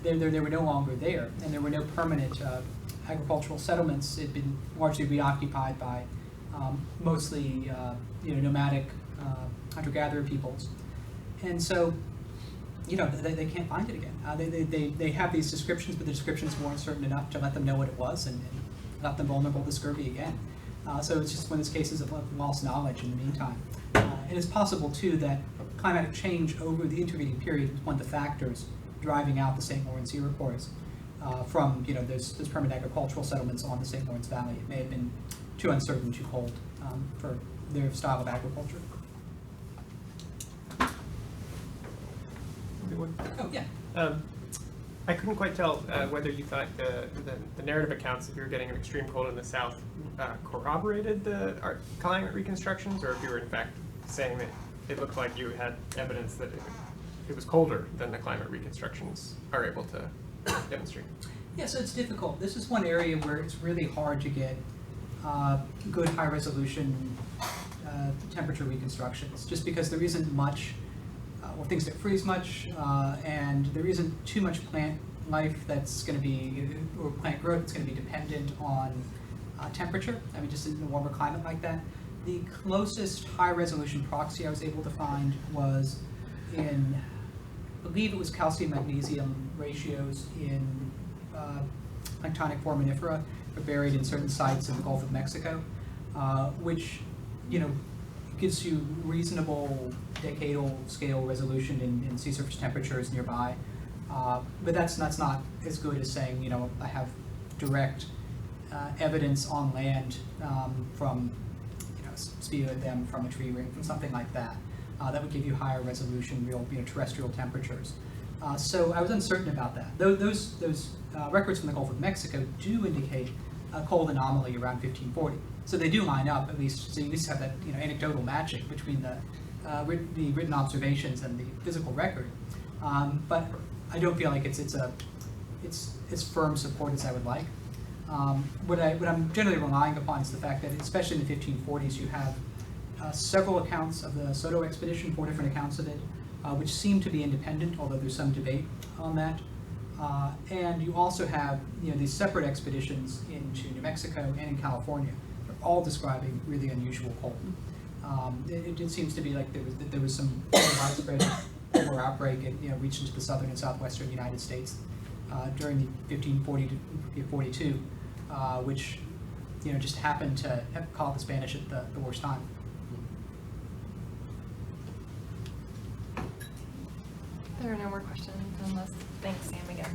They were no longer there, and there were no permanent agricultural settlements. It had been largely reoccupied by mostly nomadic hunter-gatherer peoples. And so, they can't find it again. They have these descriptions, but the descriptions weren't certain enough to let them know what it was and left them vulnerable to scurvy again. So it's just one of those cases of lost knowledge in the meantime. And it's possible, too, that climatic change over the intervening period was one of the factors driving out the St. Lawrence Iroquois from those permanent agricultural settlements on the St. Lawrence Valley. It may have been too uncertain, too cold for their style of agriculture. Oh, yeah. I couldn't quite tell whether you thought the narrative accounts that you were getting of extreme cold in the south corroborated the climate reconstructions, or if you were in fact saying that it looked like you had evidence that it was colder than the climate reconstructions are able to demonstrate. Yeah, so it's difficult. This is one area where it's really hard to get good high-resolution temperature reconstructions, just because there isn't much, things don't freeze much, and there isn't too much plant life that's going to be, or plant growth that's going to be dependent on temperature. I mean, just in a warmer climate like that. The closest high-resolution proxy I was able to find was in, I believe it was calcium-magnesium ratios in planktonic foraminifera buried in certain sites in the Gulf of Mexico, which, gives you reasonable decadal scale resolution in sea surface temperatures nearby. But that's not as good as saying, I have direct evidence on land from, spewing them from a tree ring, from something like that. That would give you higher resolution, real terrestrial temperatures. So I was uncertain about that. Those records from the Gulf of Mexico do indicate a cold anomaly around 1540. So they do line up, at least, so you at least have that anecdotal matching between the written observations and the physical record. But I don't feel like it's firm support as I would like. What I'm generally relying upon is the fact that, especially in the 1540s, you have several accounts of the Soto expedition, 4 different accounts of it, which seem to be independent, although there's some debate on that. And you also have these separate expeditions into New Mexico and in California. They're all describing really unusual cold. It seems to be like there was some widespread polar outbreak. It reached into the southern and southwestern United States during the 1540 to 42, which just happened to have caught the Spanish at the worst time. There are no more questions unless, thanks Sam again.